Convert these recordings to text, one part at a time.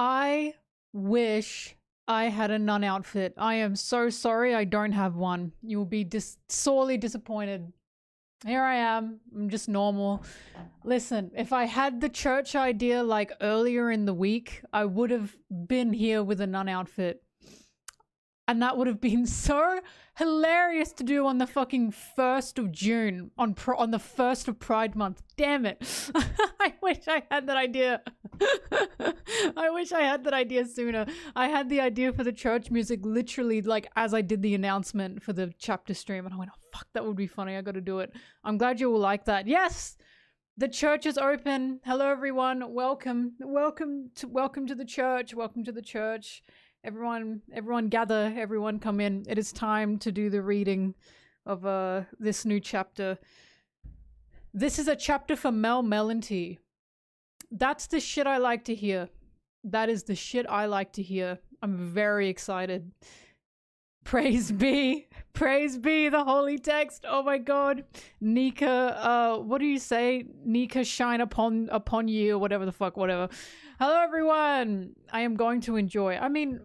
I wish I had a nun outfit. I am so sorry I don't have one. You will be sorely disappointed. Here I am. I'm just normal. Listen, if I had the church idea like earlier in the week, I would have been here with a nun outfit. And that would have been so hilarious to do on the fucking 1st of June, on the 1st of Pride Month. Damn it. I wish I had that idea. I wish I had that idea sooner. I had the idea for the church music literally like as I did the announcement for the chapter stream, and I went, oh fuck, that would be funny. I gotta do it. I'm glad you all like that. Yes! The church is open. Hello everyone. Welcome. Welcome to the church. Welcome to the church. Everyone gather, everyone come in. It is time to do the reading of this new chapter. This is a chapter for MelonTeee. That's the shit I like to hear. That is the shit I like to hear. I'm very excited. Praise be the holy text. Oh my god. Nika, what do you say? Nika shine upon you, or whatever the fuck, whatever. Hello everyone. I am going to enjoy. I mean,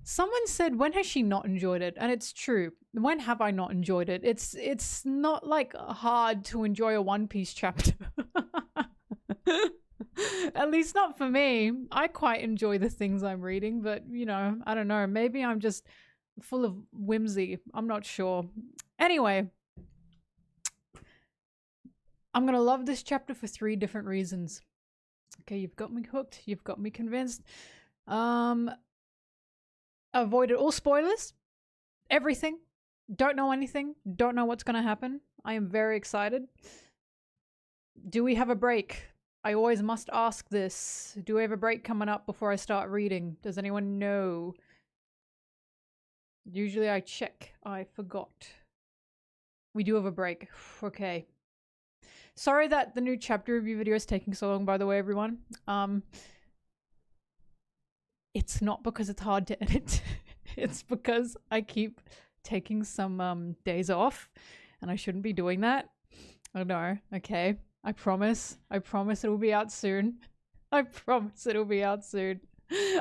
someone said, when has she not enjoyed it? And it's true. When have I not enjoyed it? It's not like hard to enjoy a One Piece chapter. At least not for me. I quite enjoy the things I'm reading, but you know, I don't know. Maybe I'm just full of whimsy. I'm not sure. Anyway, I'm gonna love this chapter for 3 different reasons. Okay, you've got me hooked. You've got me convinced. Avoided all spoilers. Everything. Don't know anything. Don't know what's gonna happen. I am very excited. Do we have a break? I always must ask this. Do we have a break coming up before I start reading? Does anyone know? Usually I check. I forgot. We do have a break. Okay. Sorry that the new chapter review video is taking so long, by the way, everyone. It's not because it's hard to edit. It's because I keep taking some days off, and I shouldn't be doing that. Oh no. Okay. I promise it'll be out soon. I promise it'll be out soon.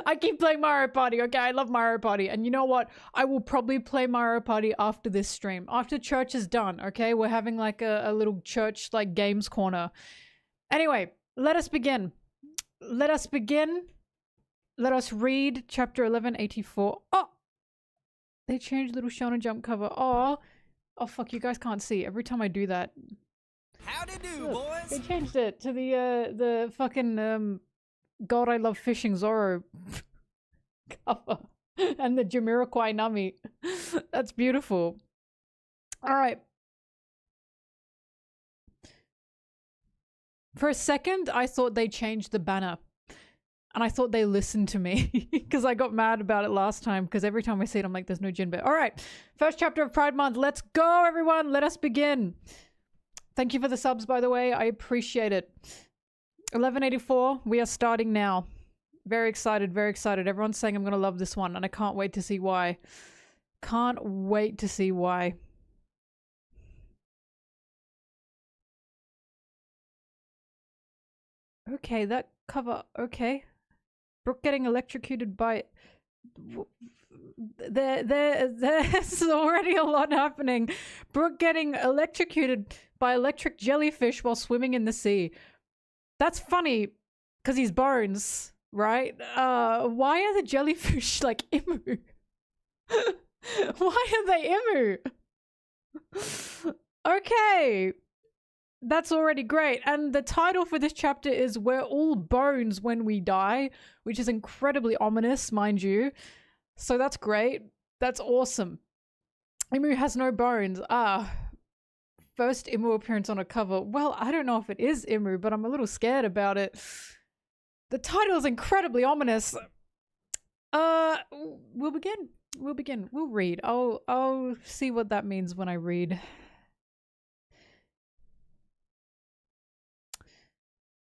I keep playing Mario Party, okay? I love Mario Party. And you know what? I will probably play Mario Party after this stream. After church is done, okay? We're having like a little church like games corner. Anyway, let us begin. Let us begin. Let us read chapter 1184. Oh! They changed Little Shonen Jump cover. Oh! Oh fuck, you guys can't see. Every time I do that. Howdy do, Look, boys! they changed it to the fucking God I Love Fishing Zoro cover. And the Jamiroquai Nami. That's beautiful. Alright. For a second, I thought they changed the banner. And I thought they listened to me. Because I got mad about it last time. Because every time I see it, I'm like, there's no Jinbei. Alright. First chapter of Pride Month. Let's go, everyone. Let us begin. Thank you for the subs, by the way. I appreciate it. 1184. We are starting now. Very excited. Very excited. Everyone's saying I'm going to love this one. And I can't wait to see why. Can't wait to see why. Okay, that cover. Okay. Brooke getting electrocuted by... There's already a lot happening. Brooke getting electrocuted by electric jellyfish while swimming in the sea. That's funny, because he's bones, right? Why are the jellyfish like Imu? Why are they Imu? Okay. That's already great. And the title for this chapter is We're All Bones When We Die, which is incredibly ominous, mind you. So that's great. That's awesome. Imu has no bones. First Imu appearance on a cover. Well, I don't know if it is Imu, but I'm a little scared about it. The title is incredibly ominous. We'll begin. We'll begin. We'll read. I'll see what that means when I read.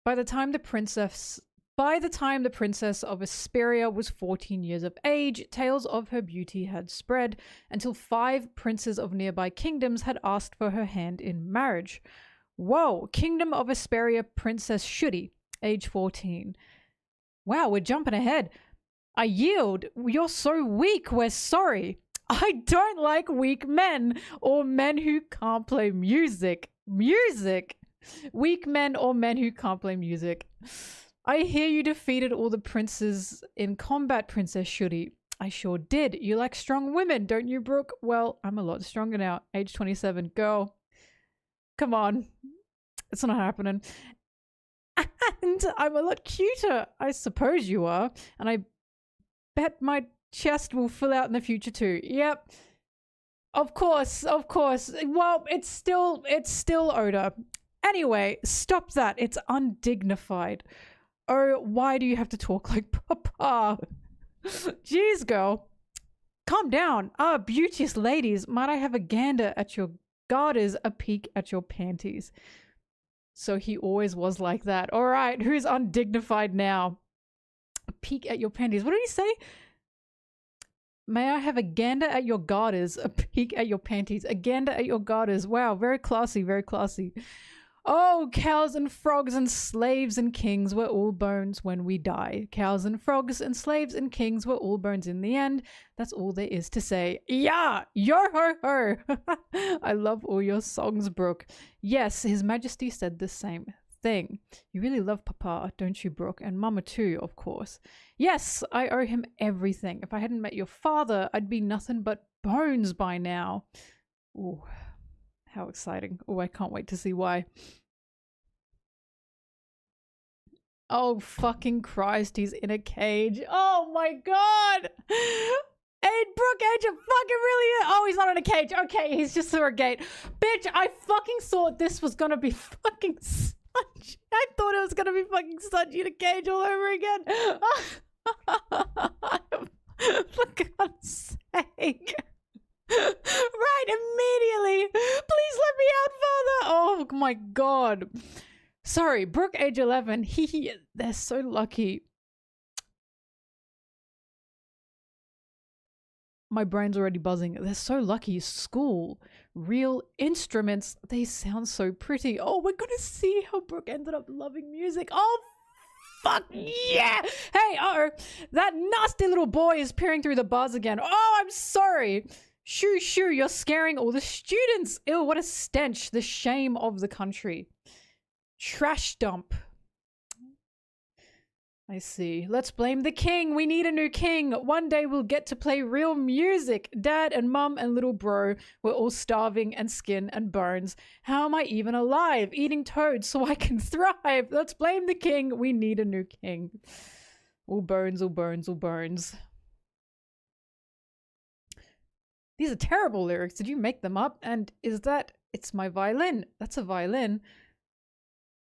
By the time the princess of Asperia was 14 years of age, tales of her beauty had spread until 5 princes of nearby kingdoms had asked for her hand in marriage. Whoa! Kingdom of Asperia Princess Shuri, age 14. Wow, we're jumping ahead. I yield. You're so weak. We're sorry. I don't like weak men or men who can't play music. Music. Weak men or men who can't play music. I hear you defeated all the princes in combat, Princess Shuri. I sure did. You like strong women, don't you, Brooke? Well, I'm a lot stronger now. Age 27. Girl. Come on. It's not happening. And I'm a lot cuter. I suppose you are. And I bet my chest will fill out in the future too. Yep. Of course, of course. Well, it's still Oda. Anyway, stop that. It's undignified. Oh, why do you have to talk like Papa? Jeez, girl. Calm down. Ah, beauteous ladies, might I have a gander at your garters, a peek at your panties? So he always was like that. All right, who's undignified now? A peek at your panties. What did he say? May I have a gander at your garters, a peek at your panties, a gander at your garters. Wow, very classy, very classy. Oh, cows and frogs and slaves and kings were all bones when we die. Cows and frogs and slaves and kings were all bones in the end. That's all there is to say. Yeah! Yo-ho-ho! I love all your songs, Brooke. Yes, His Majesty said the same thing. You really love Papa, don't you, Brooke? And Mama too, of course. Yes, I owe him everything. If I hadn't met your father, I'd be nothing but bones by now. Ooh, how exciting. Oh, I can't wait to see why. Oh, fucking Christ, he's in a cage. Oh my god! Hey, Brooke, ain't you fucking really? Oh, he's not in a cage. Okay, he's just through a gate. Bitch, I fucking thought this was gonna be fucking Sanji. I thought it was gonna be fucking Sanji in a cage all over again. For God's sake. Right, immediately. Please let me out, Father. Oh my god. Sorry, Brooke, age 11. They're so lucky. My brain's already buzzing. They're so lucky. School, real instruments. They sound so pretty. Oh, we're gonna see how Brooke ended up loving music. Oh, fuck yeah! Hey, that nasty little boy is peering through the bars again. Oh, I'm sorry. Shoo, shoo, you're scaring all the students. Ew, what a stench. The shame of the country. Trash dump. I see. Let's blame the king. We need a new king. One day we'll get to play real music. Dad and mum and little bro were all starving and skin and bones. How am I even alive? Eating toads so I can thrive. Let's blame the king. We need a new king. All bones, all bones, all bones. These are terrible lyrics. Did you make them up? And is that... It's my violin. That's a violin.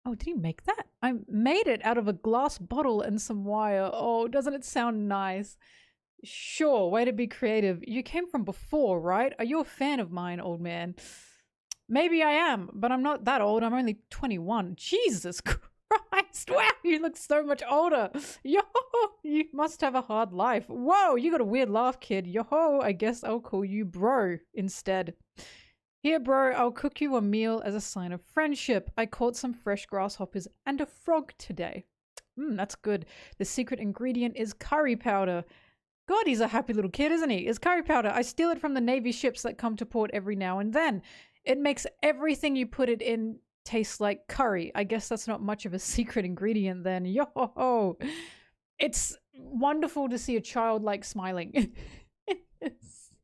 Oh, did he make that? I made it out of a glass bottle and some wire. Oh, doesn't it sound nice? Sure, way to be creative. You came from before, right? Are you a fan of mine, old man? Maybe I am, but I'm not that old. I'm only 21. Jesus Christ. Wow, you look so much older. Yo, you must have a hard life. Whoa, you got a weird laugh, kid. Yo, I guess I'll call you bro instead. Here, bro, I'll cook you a meal as a sign of friendship. I caught some fresh grasshoppers and a frog today. That's good. The secret ingredient is curry powder. God, he's a happy little kid, isn't he? It's curry powder. I steal it from the Navy ships that come to port every now and then. It makes everything you put it in taste like curry. I guess that's not much of a secret ingredient then. Yo-ho-ho. It's wonderful to see a child like smiling.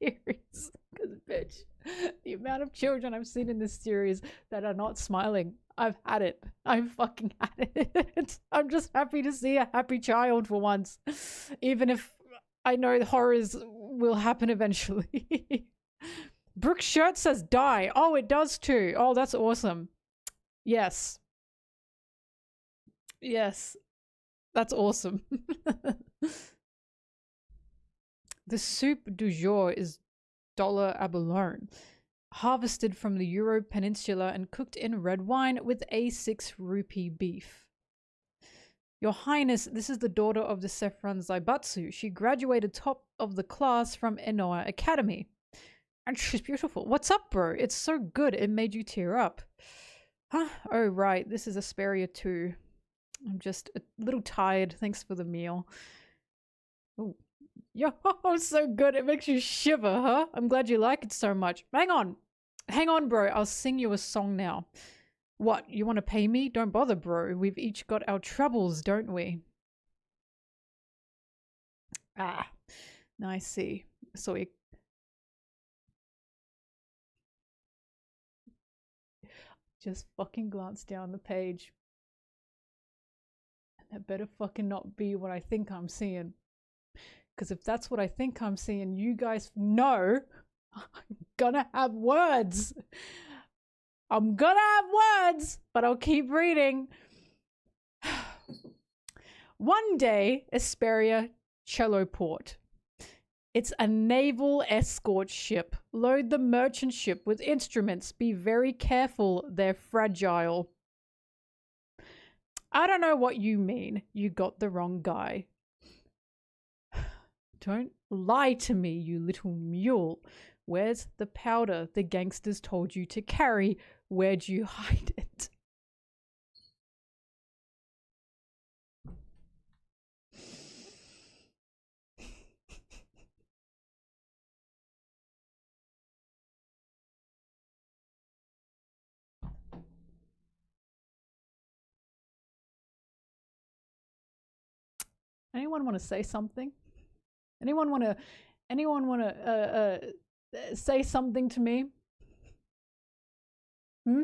Serious. Because, bitch, the amount of children I've seen in this series that are not smiling, I've had it. I've fucking had it. I'm just happy to see a happy child for once. Even if I know the horrors will happen eventually. Brooke's shirt says die. Oh, it does too. Oh, that's awesome. Yes. Yes. That's awesome. The soup du jour is dollar abalone, harvested from the Euro Peninsula and cooked in red wine with A6 rupee beef. Your Highness, this is the daughter of the Sephron Zaibatsu. She graduated top of the class from Enoa Academy. And she's beautiful. What's up, bro? It's so good it made you tear up. Huh? Oh, right. This is Asperia too. I'm just a little tired. Thanks for the meal. Oh, yo, so good. It makes you shiver, huh? I'm glad you like it so much. Hang on. Hang on, bro. I'll sing you a song now. What? You want to pay me? Don't bother, bro. We've each got our troubles, don't we? Ah, I see. So we just fucking glance down the page. And that better fucking not be what I think I'm seeing. Because if that's what I think I'm seeing, you guys know I'm gonna have words. I'm gonna have words, but I'll keep reading. One day, Esperia Celloport. It's a naval escort ship. Load the merchant ship with instruments. Be very careful, they're fragile. I don't know what you mean. You got the wrong guy. Don't lie to me, you little mule. Where's the powder the gangsters told you to carry? Where'd you hide it? Anyone want to say something? Anyone want to say something to me? Hmm?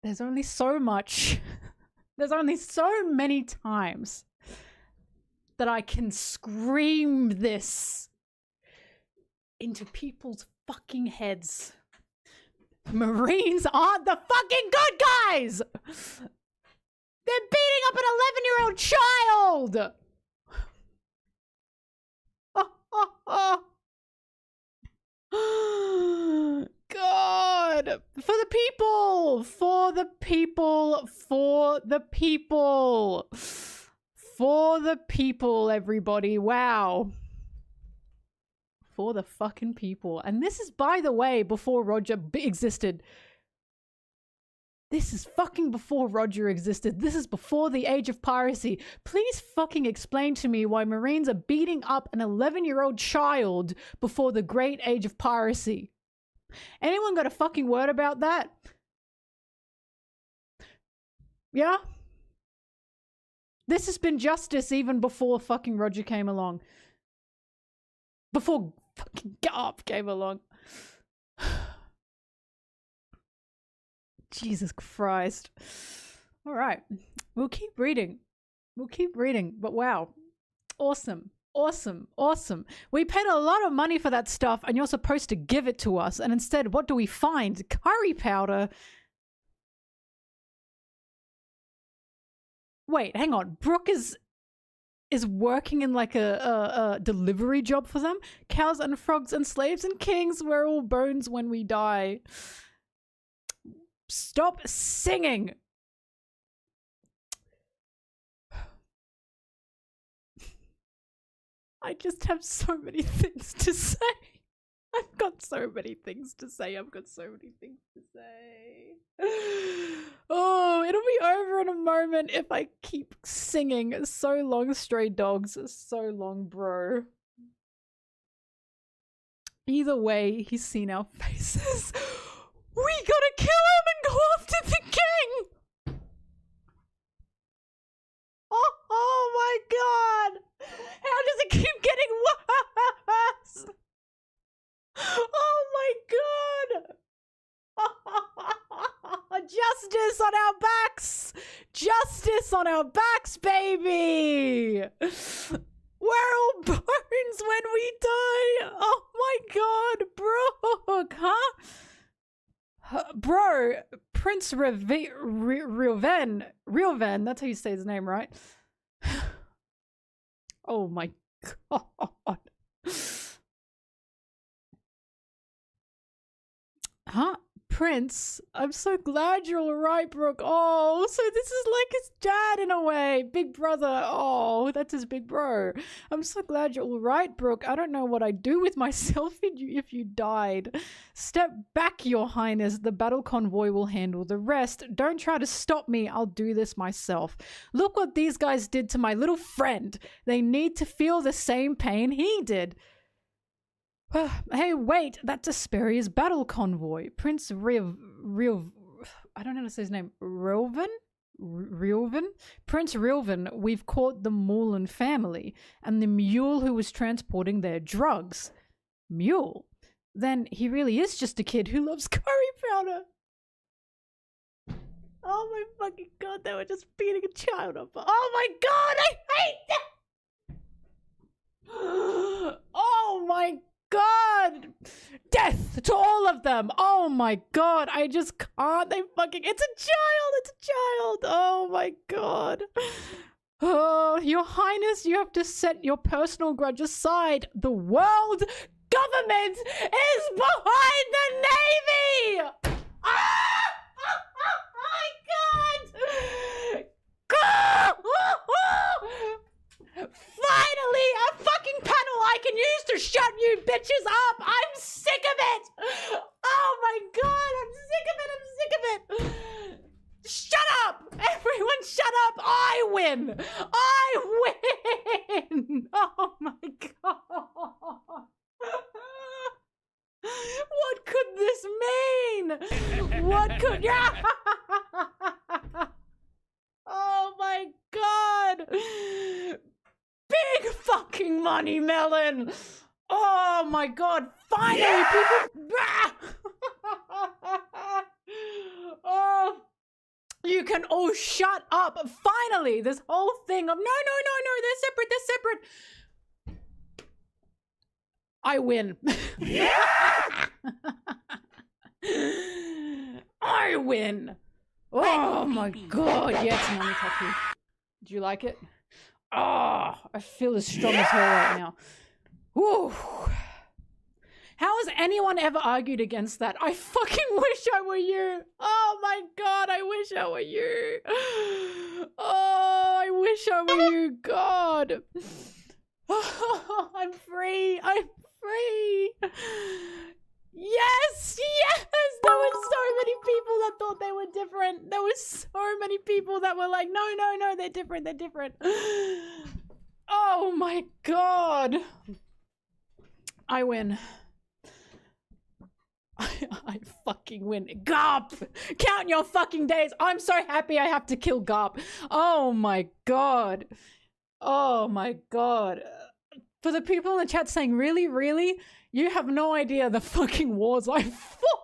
There's only so much. There's only so many times that I can scream this into people's fucking heads. Marines aren't the fucking good guys! They're beating up an 11-year-old child! God! For the people! For the people! For the people! For the people, everybody. Wow. For the fucking people. And this is, by the way, before Roger existed. This is fucking before Roger existed. This is before the age of piracy. Please fucking explain to me why Marines are beating up an 11-year-old child before the great age of piracy. Anyone got a fucking word about that? Yeah? This has been justice even before fucking Roger came along. Before fucking Garp came along. Jesus Christ. All right. We'll keep reading. We'll keep reading. But wow. Awesome. Awesome. Awesome. We paid a lot of money for that stuff and you're supposed to give it to us. And instead, what do we find? Curry powder. Wait, hang on. Brooke is working in like a delivery job for them. Cows and frogs and slaves and kings, we're all bones when we die. Stop singing. I just have so many things to say. I've got so many things to say. I've got so many things to say. Oh, it'll be over in a moment if I keep singing. So long, stray dogs. So long, bro. Either way, he's seen our faces. We gotta kill him and go after the king! Oh my god! How does it keep getting worse? Oh my god! Justice on our backs! Justice on our backs, baby! We're all bones when we die! Oh my god, Brooke, huh? Bro, Prince Reuven, that's how you say his name, right? Oh my god. Huh? Prince, I'm so glad you're all right, Brooke. Oh, so this is like his dad in a way. Big brother. Oh, that's his big bro. I'm so glad you're all right, Brooke. I don't know what I'd do with myself if you died. Step back, Your Highness. The battle convoy will handle the rest. Don't try to stop me. I'll do this myself. Look what these guys did to my little friend. They need to feel the same pain he did. Hey, wait, that's Asperia's battle convoy. Prince I don't know how to say his name. Rilvan? Prince Rilvan, we've caught the Mullen family and the mule who was transporting their drugs. Mule? Then he really is just a kid who loves curry powder. Oh my fucking god, they were just beating a child up. Oh my god, I hate that! Oh my god! Death to all of them! Oh my god, I just can't. It's a child! Oh my god. Oh, Your Highness, you have to set your personal grudge aside. The world government is behind the Navy! Ah! Oh my god! Finally, a fucking panel I can use to shut you bitches up! I'm sick of it! Oh my god, I'm sick of it! Shut up! Everyone shut up! I win! Oh my god! What could this mean? What could... Oh my god! Big fucking money, Melon! Oh my god, finally people... Oh, you can all shut up. Finally, this whole thing of no, they're separate. I win. I win. Oh my god, yes, mommy tattoo. Do you like it? Oh, I feel as strong as her right now. Woo. How has anyone ever argued against that? I fucking wish I were you. Oh my god, I wish I were you. Oh, I wish I were you. God. Oh, I'm free. Yes. There were so many people that thought they were different. There were so many people that were like, no, they're different. Oh my god. I win. I fucking win. Garp! Count your fucking days. I'm so happy I have to kill Garp. Oh my god. For the people in the chat saying, really? You have no idea the fucking wars I've fought.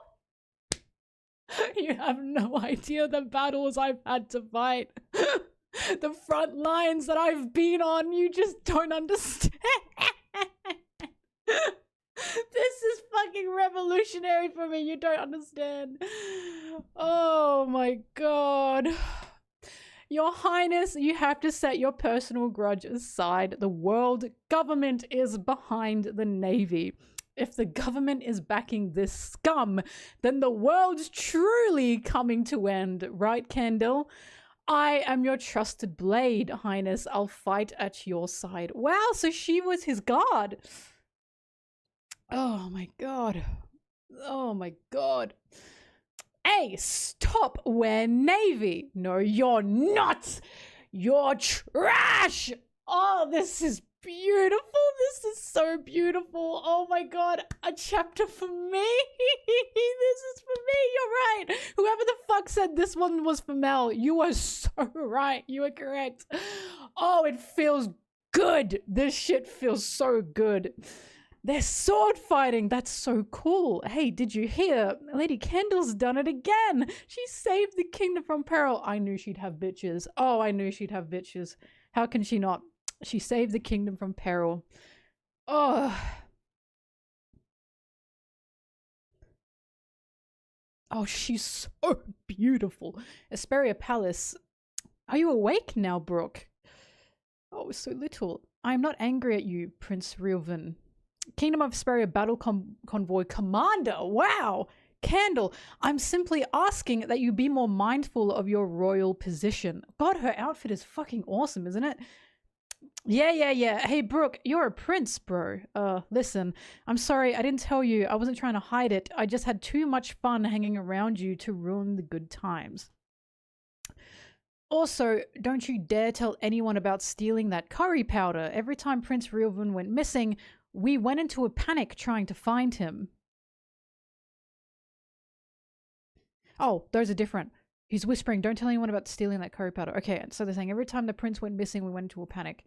You have no idea the battles I've had to fight. The front lines that I've been on, you just don't understand. This is fucking revolutionary for me. You don't understand. Oh my god. Your Highness, you have to set your personal grudge aside. The world government is behind the Navy. If the government is backing this scum, then the world's truly coming to end. Right, Kendall? I am your trusted blade, Highness. I'll fight at your side. Wow, so she was his guard. Oh my god. Hey, stop. We're Navy. No, you're not. You're trash. Oh, this is beautiful. This is so beautiful. Oh my god. A chapter for me. This is for me. You're right. Whoever the fuck said this one was for Mel, you are so right. You are correct. Oh, it feels good. This shit feels so good. They're sword fighting. That's so cool. Hey, did you hear? Lady Kendall's done it again. She saved the kingdom from peril. I knew she'd have bitches. Oh, I knew she'd have bitches. How can she not? She saved the kingdom from peril. Oh. Oh, she's so beautiful. Asperia Palace. Are you awake now, Brooke? Oh, so little. I am not angry at you, Prince Rilvan. Kingdom of Asperia Battle Convoy Commander. Wow. Candle, I'm simply asking that you be more mindful of your royal position. God, her outfit is fucking awesome, isn't it? Yeah. Hey, Brooke, you're a prince, bro. Listen, I'm sorry, I didn't tell you. I wasn't trying to hide it. I just had too much fun hanging around you to ruin the good times. Also, don't you dare tell anyone about stealing that curry powder. Every time Prince Reuven went missing, we went into a panic trying to find him. Oh, those are different. He's whispering, don't tell anyone about stealing that curry powder. Okay, so they're saying every time the prince went missing, we went into a panic.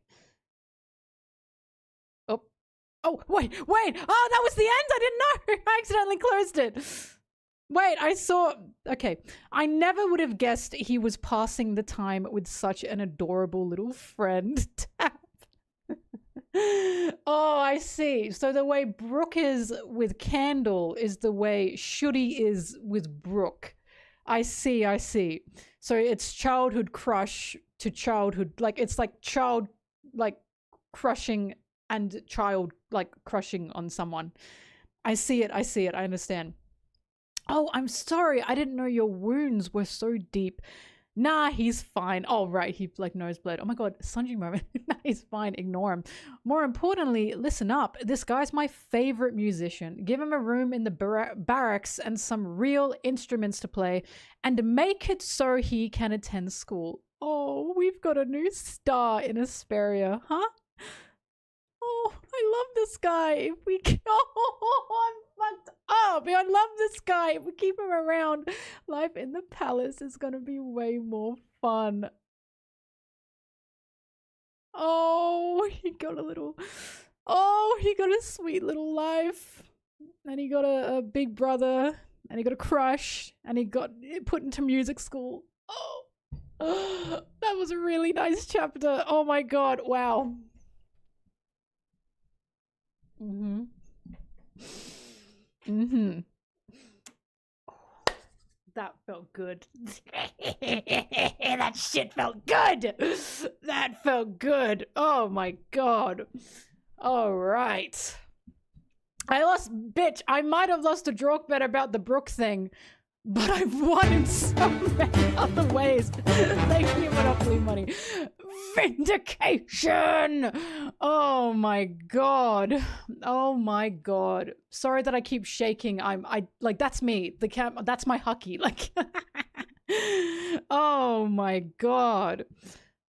Oh, wait. Oh, that was the end. I didn't know. I accidentally closed it. Wait, I saw. Okay. I never would have guessed he was passing the time with such an adorable little friend. Oh, I see. So the way Brooke is with Candle is the way Shooty is with Brooke. I see. So it's childhood crush to childhood. Like, it's like child, like, crushing and child like crushing on someone. I see it. I understand. Oh, I'm sorry. I didn't know your wounds were so deep. Nah, he's fine. Oh, right. He like nosebleed. Oh my God. Sunji moment. Nah, he's fine. Ignore him. More importantly, listen up. This guy's my favorite musician. Give him a room in the barracks and some real instruments to play and make it so he can attend school. Oh, we've got a new star in Asperia, huh? Oh, I love this guy. If we I'm fucked up. I love this guy. If we keep him around, life in the palace is gonna be way more fun. Oh, he got a sweet little life. And he got a big brother. And he got a crush. And he got put into music school. Oh, that was a really nice chapter. Oh my God. Wow. That felt good. That shit felt good. That felt good. Oh my God. All right. I might have lost a draw bet about the Brook thing, but I've won in so many other ways. Thank you, Monopoly Money. Vindication! Oh my God. Sorry that I keep shaking. I like, that's me. That's my hockey. Like, oh my God.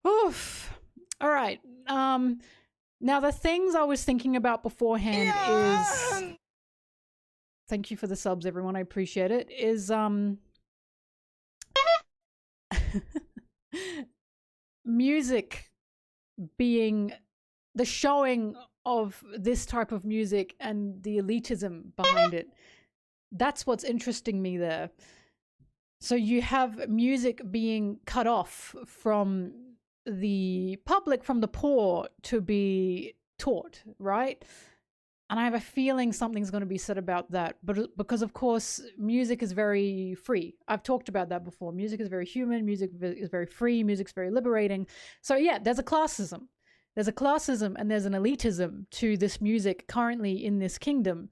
Oof. All right. Now the things I was thinking about beforehand is, thank you for the subs, everyone. I appreciate it. Is music being the showing of this type of music and the elitism behind it. That's what's interesting me there. So you have music being cut off from the public, from the poor, to be taught, right? And I have a feeling something's going to be said about that. But because, of course, music is very free. I've talked about that before. Music is very human. Music is very free. Music's very liberating. So yeah, there's a classism. There's a classism and there's an elitism to this music currently in this kingdom.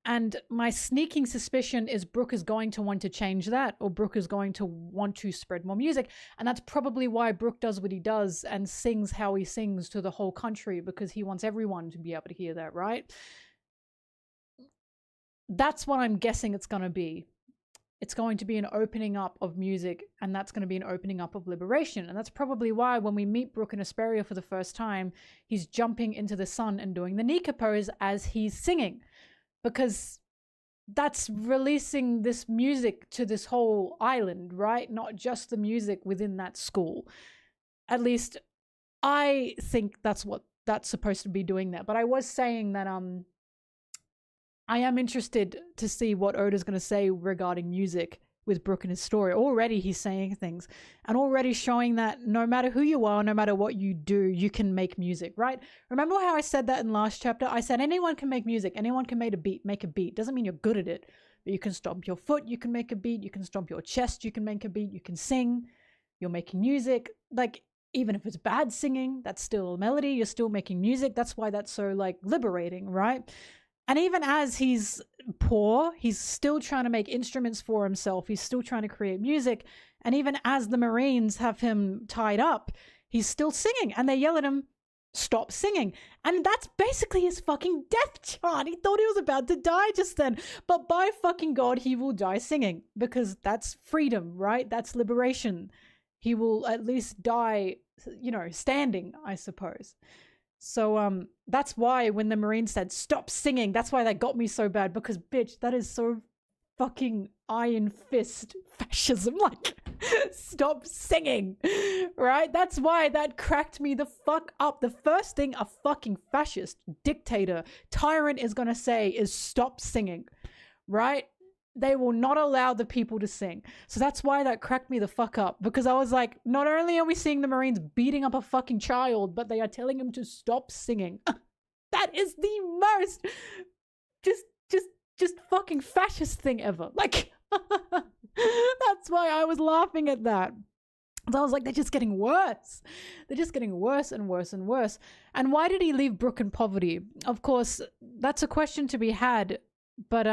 And my sneaking suspicion is Brooke is going to want to change that, or Brooke is going to want to spread more music. And that's probably why Brooke does what he does and sings how he sings to the whole country, because he wants everyone to be able to hear that, right? That's what I'm guessing it's going to be. It's going to be an opening up of music, and that's going to be an opening up of liberation. And that's probably why when we meet Brooke in Asperia for the first time, he's jumping into the sun and doing the Nika pose as he's singing. Because that's releasing this music to this whole island, right? Not just the music within that school. At least I think that's what that's supposed to be doing there. But I was saying that I am interested to see what Oda's going to say regarding music with Brooke and his story. Already he's saying things and already showing that no matter who you are, no matter what you do, you can make music, right? Remember how I said that in last chapter? I said anyone can make music. Anyone can make a beat. Doesn't mean you're good at it, but you can stomp your foot. You can make a beat. You can stomp your chest. You can make a beat. You can sing. You're making music. Like, even if it's bad singing, that's still a melody. You're still making music. That's why that's so like liberating, right? And even as he's poor. He's still trying to make instruments for himself. He's still trying to create music. And even as the Marines have him tied up, he's still singing. And they yell at him, stop singing. And that's basically his fucking death chant. He thought he was about to die just then. But by fucking God, he will die singing. Because that's freedom, right? That's liberation. He will at least die, you know, standing, I suppose. So that's why when the Marines said stop singing, that's why that got me so bad, because bitch, that is so fucking iron fist fascism. Like, stop singing, right? That's why that cracked me the fuck up. The first thing a fucking fascist dictator tyrant is gonna say is stop singing, right? They will not allow the people to sing. So that's why that cracked me the fuck up, because I was like, not only are we seeing the Marines beating up a fucking child, but they are telling him to stop singing. That is the most just fucking fascist thing ever. Like, that's why I was laughing at that. So I was like, they're just getting worse. They're just getting worse and worse and worse. And why did he leave Brooke in poverty? Of course, that's a question to be had, but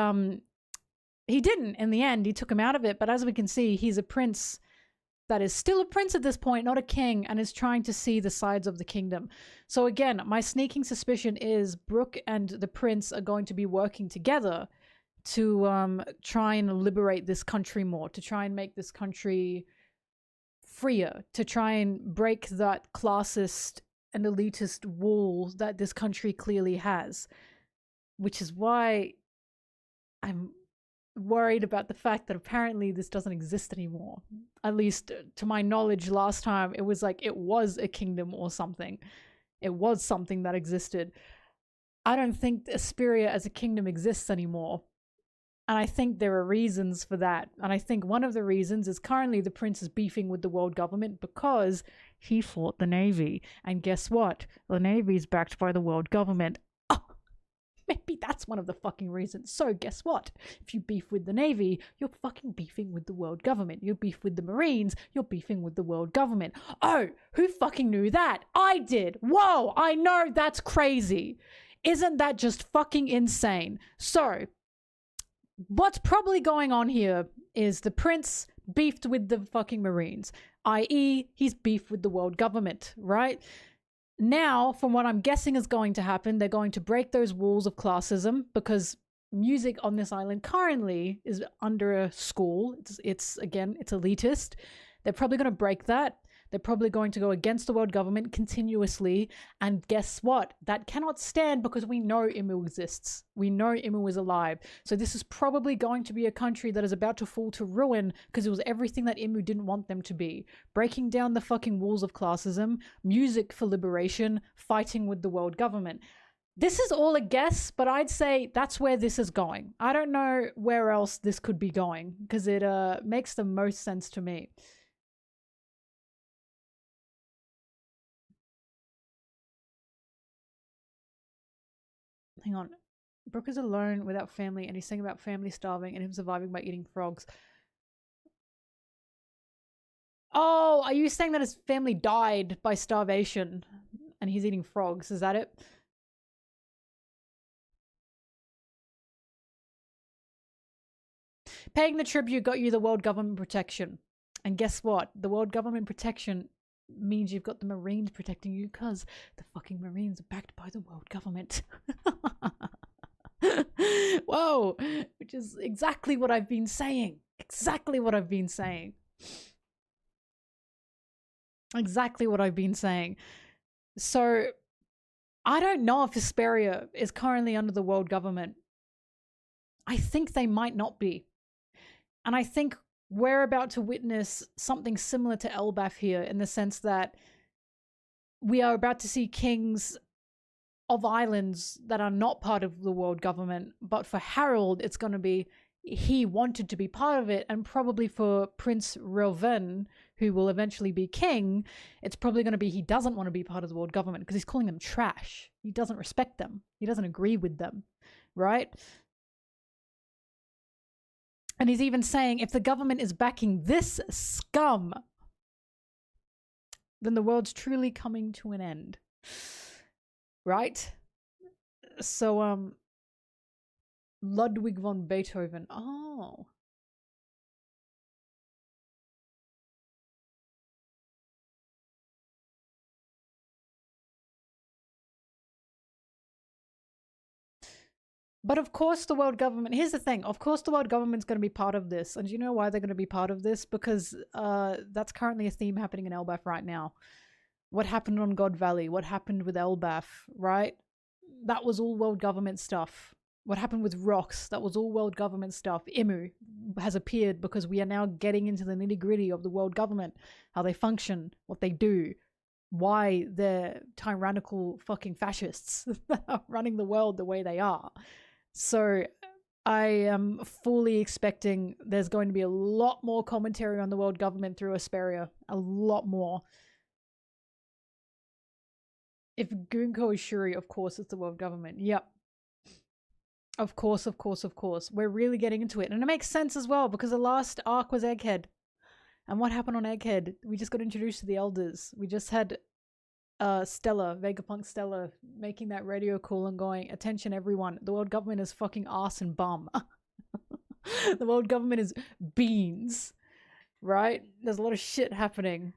he didn't in the end. He took him out of it. But as we can see, he's a prince that is still a prince at this point, not a king, and is trying to see the sides of the kingdom. So again, my sneaking suspicion is Brooke and the prince are going to be working together to try and liberate this country more, to try and make this country freer, to try and break that classist and elitist wall that this country clearly has. Which is why I'm worried about the fact that apparently this doesn't exist anymore. At least to my knowledge, last time it was like it was a kingdom or something. It was something that existed. I don't think Asperia as a kingdom exists anymore. And I think there are reasons for that. And I think one of the reasons is currently the prince is beefing with the world government because he fought the Navy. And guess what? The Navy is backed by the world government. Maybe that's one of the fucking reasons. So guess what? If you beef with the Navy, you're fucking beefing with the world government. You beef with the Marines, you're beefing with the world government. Oh, who fucking knew that? I did. Whoa, I know, that's crazy. Isn't that just fucking insane? So, what's probably going on here is the prince beefed with the fucking Marines, i.e. he's beefed with the world government, right? Now, from what I'm guessing is going to happen, they're going to break those walls of classism, because music on this island currently is under a school. It's again, it's elitist. They're probably going to break that. They're probably going to go against the world government continuously. And guess what? That cannot stand, because we know Imu exists. We know Imu is alive. So this is probably going to be a country that is about to fall to ruin, because it was everything that Imu didn't want them to be. Breaking down the fucking walls of classism, music for liberation, fighting with the world government. This is all a guess, but I'd say that's where this is going. I don't know where else this could be going, because it makes the most sense to me. Hang on. Brooke is alone without family, and he's saying about family starving and him surviving by eating frogs. Oh, are you saying that his family died by starvation and he's eating frogs? Is that it? Paying the tribute got you the world government protection. And guess what? The world government protection means you've got the Marines protecting you, because the fucking Marines are backed by the world government. Whoa, which is exactly what I've been saying. Exactly what I've been saying. Exactly what I've been saying. So I don't know if Hesperia is currently under the world government. I think they might not be. And I think we're about to witness something similar to Elbaf here, in the sense that we are about to see kings of islands that are not part of the world government. But for Harold, it's going to be he wanted to be part of it. And probably for Prince Reuven, who will eventually be king, it's probably going to be he doesn't want to be part of the world government, because he's calling them trash. He doesn't respect them. He doesn't agree with them, right? And he's even saying, if the government is backing this scum, then the world's truly coming to an end. Right? So, Ludwig von Beethoven. Oh. But of course the world government, here's the thing, of course the world government's going to be part of this. And do you know why they're going to be part of this? Because that's currently a theme happening in Elbaf right now. What happened on God Valley? What happened with Elbaf, right? That was all world government stuff. What happened with rocks? That was all world government stuff. Imu has appeared because we are now getting into the nitty-gritty of the world government, how they function, what they do, why they're tyrannical fucking fascists that are running the world the way they are. So I am fully expecting there's going to be a lot more commentary on the world government through Asperia. A lot more. If Gunko is Shuri, of course it's the world government. Yep. Of course, of course, of course. We're really getting into it. And it makes sense as well because the last arc was Egghead. And what happened on Egghead? We just got introduced to the Elders. We just had Stella, Vegapunk Stella, making that radio call and going, attention everyone, the world government is fucking ass and bum. The world government is beans, right? There's a lot of shit happening.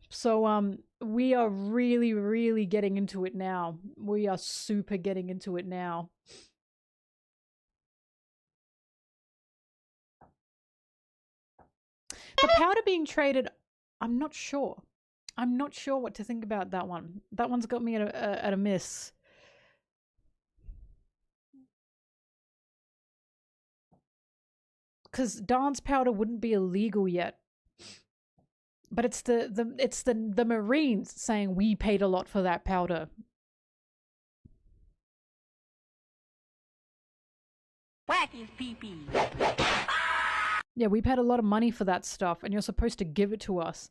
So we are really, really getting into it now. We are super getting into it now. The powder being traded, I'm not sure. I'm not sure what to think about that one. That one's got me at a miss. Because dance powder wouldn't be illegal yet. But it's the Marines saying we paid a lot for that powder. Whack his pee-pee. Yeah, we paid a lot of money for that stuff, and you're supposed to give it to us.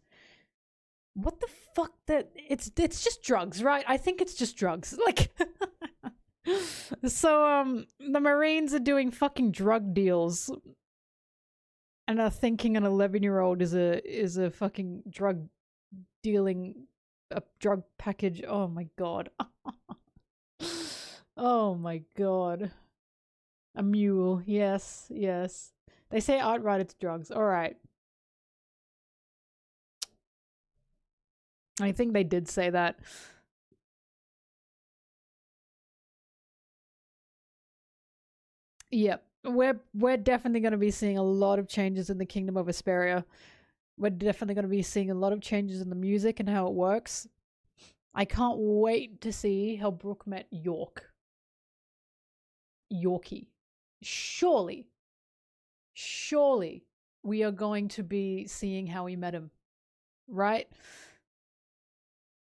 What the fuck? That it's just drugs, right? I think it's just drugs. Like, so the Marines are doing fucking drug deals, and are thinking an 11-year-old is a fucking drug dealing a drug package. Oh my god. Oh my god. A mule. Yes, yes. They say outright it's drugs. All right. I think they did say that. Yep. We're definitely going to be seeing a lot of changes in the Kingdom of Asperia. We're definitely going to be seeing a lot of changes in the music and how it works. I can't wait to see how Brooke met Yorkie. Surely we are going to be seeing how he met him, right?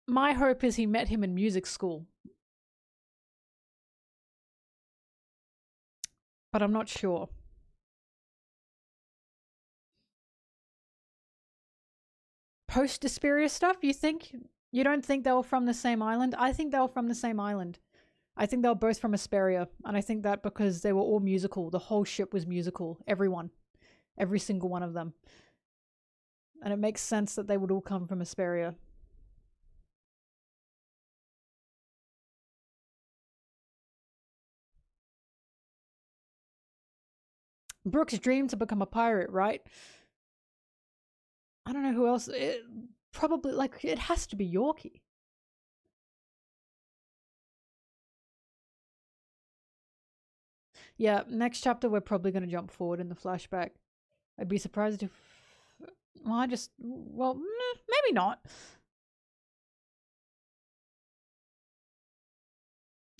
My hope is he met him in music school. But I'm not sure. Post-Asperia stuff, you think? You don't think they were from the same island? I think they were from the same island. I think they were both from Asperia. And I think that because they were all musical. The whole ship was musical. Everyone. Every single one of them. And it makes sense that they would all come from Asperia. Brooke's dream to become a pirate, right? I don't know who else. Probably, like, it has to be Yorkie. Yeah, next chapter we're probably going to jump forward in the flashback. I'd be surprised if... Well, maybe not.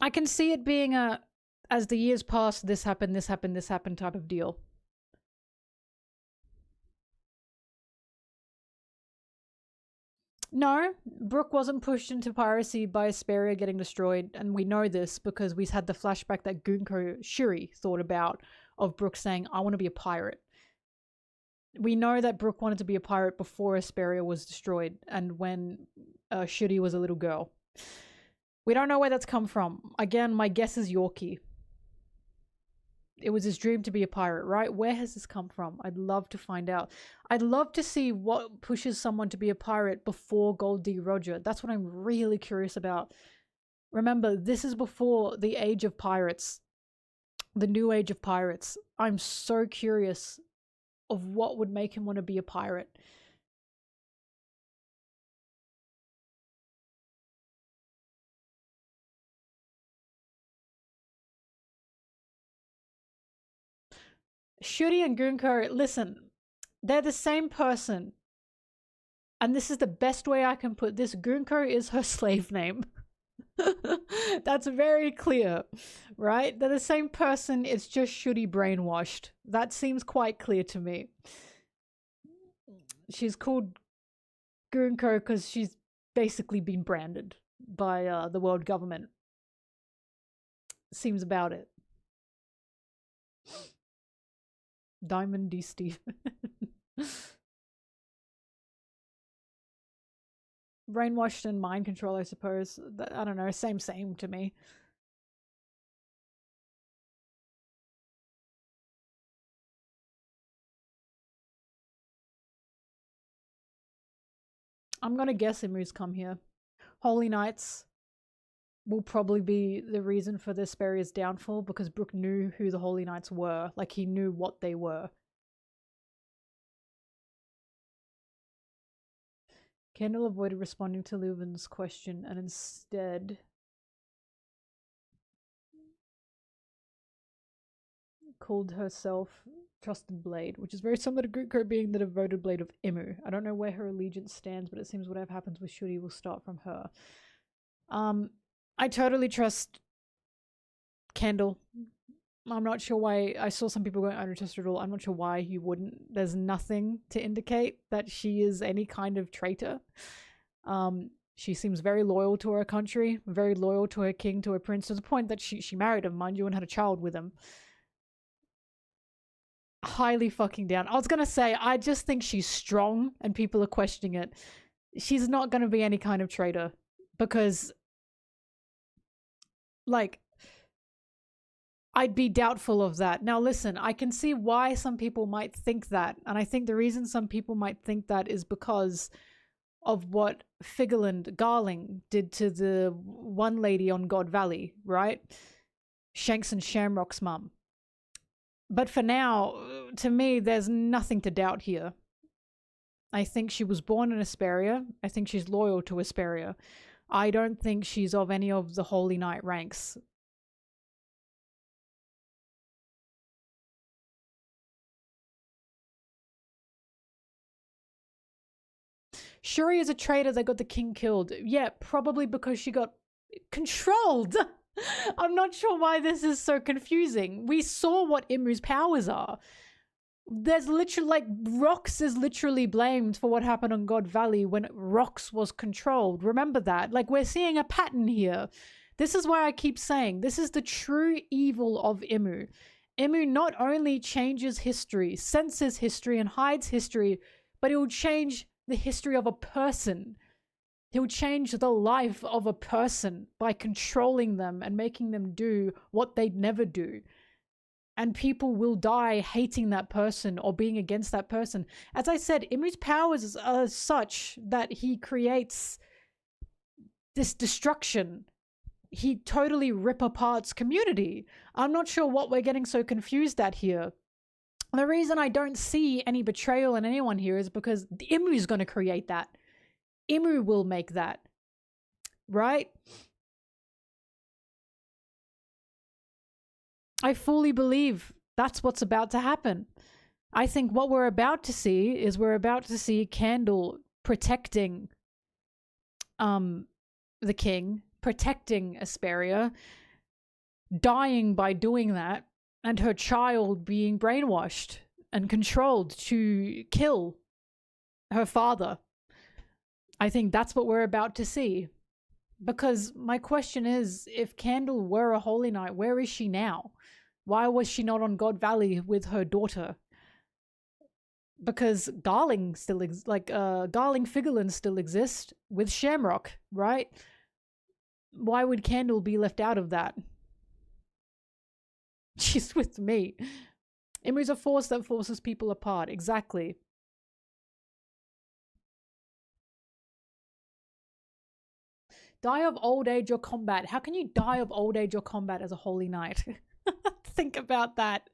I can see it being a, as the years pass, this happened type of deal. No, Brooke wasn't pushed into piracy by Asperia getting destroyed, and we know this because we had the flashback that Gunko Shuri thought about of Brooke saying, I want to be a pirate. We know that Brooke wanted to be a pirate before Asperia was destroyed and when Shuri was a little girl. We don't know where that's come from. Again, my guess is Yorkie. It was his dream to be a pirate, right? Where has this come from? I'd love to find out. I'd love to see what pushes someone to be a pirate before Gold D. Roger. That's what I'm really curious about. Remember, this is before the age of pirates. The new age of pirates. I'm so curious of what would make him want to be a pirate. Shuri and Gunko, listen, they're the same person. And this is the best way I can put this. Gunko is her slave name. That's very clear, right? They're the same person, it's just Shuri brainwashed. That seems quite clear to me. She's called Gunko because she's basically been branded by the world government. Seems about it. Diamond D. Steve. Brainwashed and mind control, I suppose. I don't know, same to me. I'm gonna guess Imu's come here. Holy Knights will probably be the reason for the Asperia's downfall because Brook knew who the Holy Knights were. Like, he knew what they were. Kendall avoided responding to Leuven's question and instead called herself Trusted Blade, which is very similar to Gunko being the devoted blade of Imu. I don't know where her allegiance stands, but it seems whatever happens with Shuri will start from her. I totally trust Kendall. I'm not sure why. I saw some people going, I don't trust her at all. I'm not sure why you wouldn't. There's nothing to indicate that she is any kind of traitor. She seems very loyal to her country, very loyal to her king, to her prince, to the point that she married him, mind you, and had a child with him. Highly fucking down. I was gonna say, I just think she's strong and people are questioning it. She's not gonna be any kind of traitor because, like, I'd be doubtful of that. Now listen, I can see why some people might think that, and I think the reason some people might think that is because of what Figerland Garling did to the one lady on God Valley, right? Shanks and Shamrock's mum. But for now, to me, there's nothing to doubt here. I think she was born in Asperia. I think she's loyal to Asperia. I don't think she's of any of the Holy Knight ranks. Shuri is a traitor that got the king killed. Yeah, probably because she got controlled. I'm not sure why this is so confusing. We saw what Imu's powers are. There's literally, like, Rox is literally blamed for what happened on God Valley when Rox was controlled. Remember that? Like, we're seeing a pattern here. This is why I keep saying this is the true evil of Imu. Imu not only changes history, censors history, and hides history, but it will change the history of a person. He'll change the life of a person by controlling them and making them do what they'd never do. And people will die hating that person or being against that person. As I said, Imu's powers are such that he creates this destruction. He totally rip aparts community. I'm not sure what we're getting so confused at here. The reason I don't see any betrayal in anyone here is because Imu's going to create that. Imu will make that. Right? I fully believe that's what's about to happen. I think what we're about to see is Candle protecting the king, protecting Asperia, dying by doing that, and her child being brainwashed and controlled to kill her father. I think that's what we're about to see. Because my question is, if Candle were a Holy Knight, where is she now? Why was she not on God Valley with her daughter? Because Garling still Garling Figerland still exists with Shamrock, right? Why would Candle be left out of that? She's with me. Imu's a force that forces people apart. Exactly. Die of old age or combat. How can you die of old age or combat as a Holy Knight? Think about that.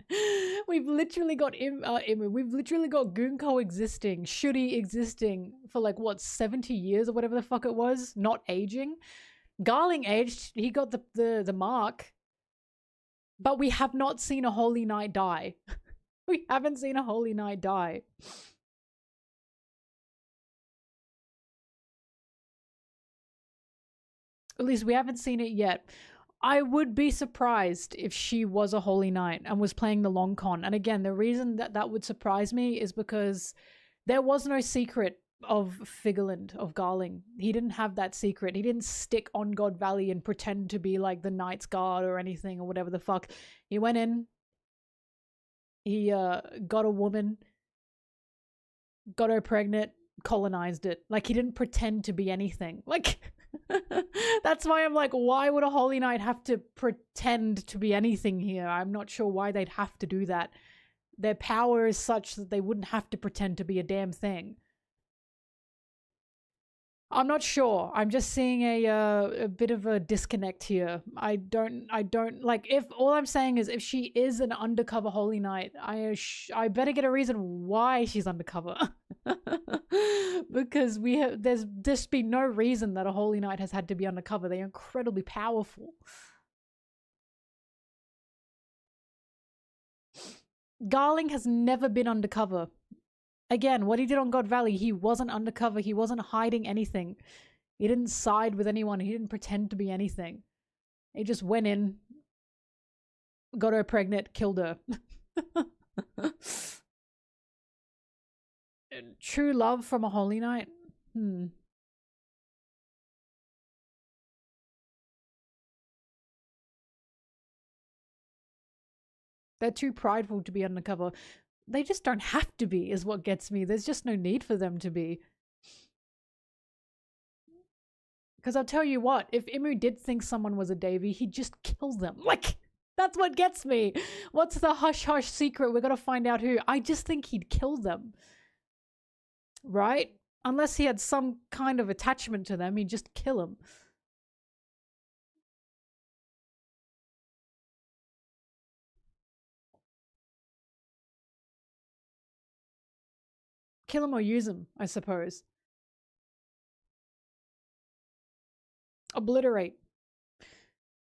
We've literally got we've literally got Goonko existing, Shuri existing for like what 70 years or whatever the fuck it was, not aging. Garling aged, he got the mark. But we have not seen a Holy Knight die. We haven't seen a Holy Knight die. At least we haven't seen it yet. I would be surprised if she was a Holy Knight and was playing the long con. And again, the reason that that would surprise me is because there was no secret of Figerland, of Garling. He didn't have that secret. He didn't stick on God Valley and pretend to be like the Knight's Guard or anything or whatever the fuck. He went in, he got a woman, got her pregnant, colonized it. Like, he didn't pretend to be anything. Like, that's why I'm like, why would a Holy Knight have to pretend to be anything here? I'm not sure why they'd have to do that. Their power is such that they wouldn't have to pretend to be a damn thing. I'm not sure. I'm just seeing a bit of a disconnect here. I don't like, if all I'm saying is if she is an undercover Holy Knight, I better get a reason why she's undercover. Because there's just been no reason that a Holy Knight has had to be undercover. They're incredibly powerful. Garling has never been undercover. Again, what he did on God Valley, he wasn't undercover. He wasn't hiding anything. He didn't side with anyone. He didn't pretend to be anything. He just went in, got her pregnant, killed her. True love from a Holy Knight? They're too prideful to be undercover. They just don't have to be, is what gets me. There's just no need for them to be. Because I'll tell you what, if Imu did think someone was a Davy, he'd just kill them. Like, that's what gets me. What's the hush-hush secret? We're gonna find out who. I just think he'd kill them. Right? Unless he had some kind of attachment to them, he'd just kill them. Kill him or use him, I suppose. Obliterate.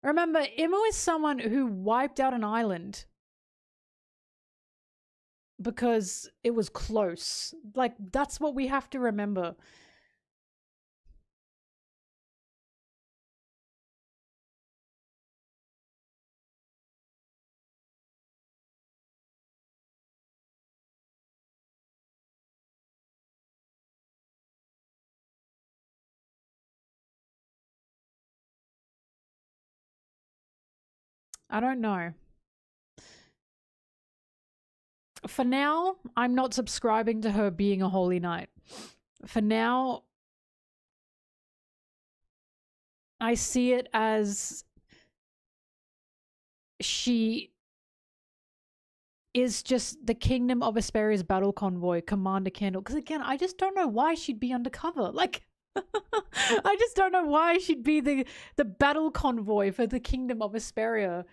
Remember, Imu is someone who wiped out an island because it was close. Like, that's what we have to remember. I don't know. For now, I'm not subscribing to her being a Holy Knight. For now, I see it as she is just the Kingdom of Asperia's battle convoy, Commander Candle. Because again, I just don't know why she'd be undercover. Like, I just don't know why she'd be the battle convoy for the Kingdom of Asperia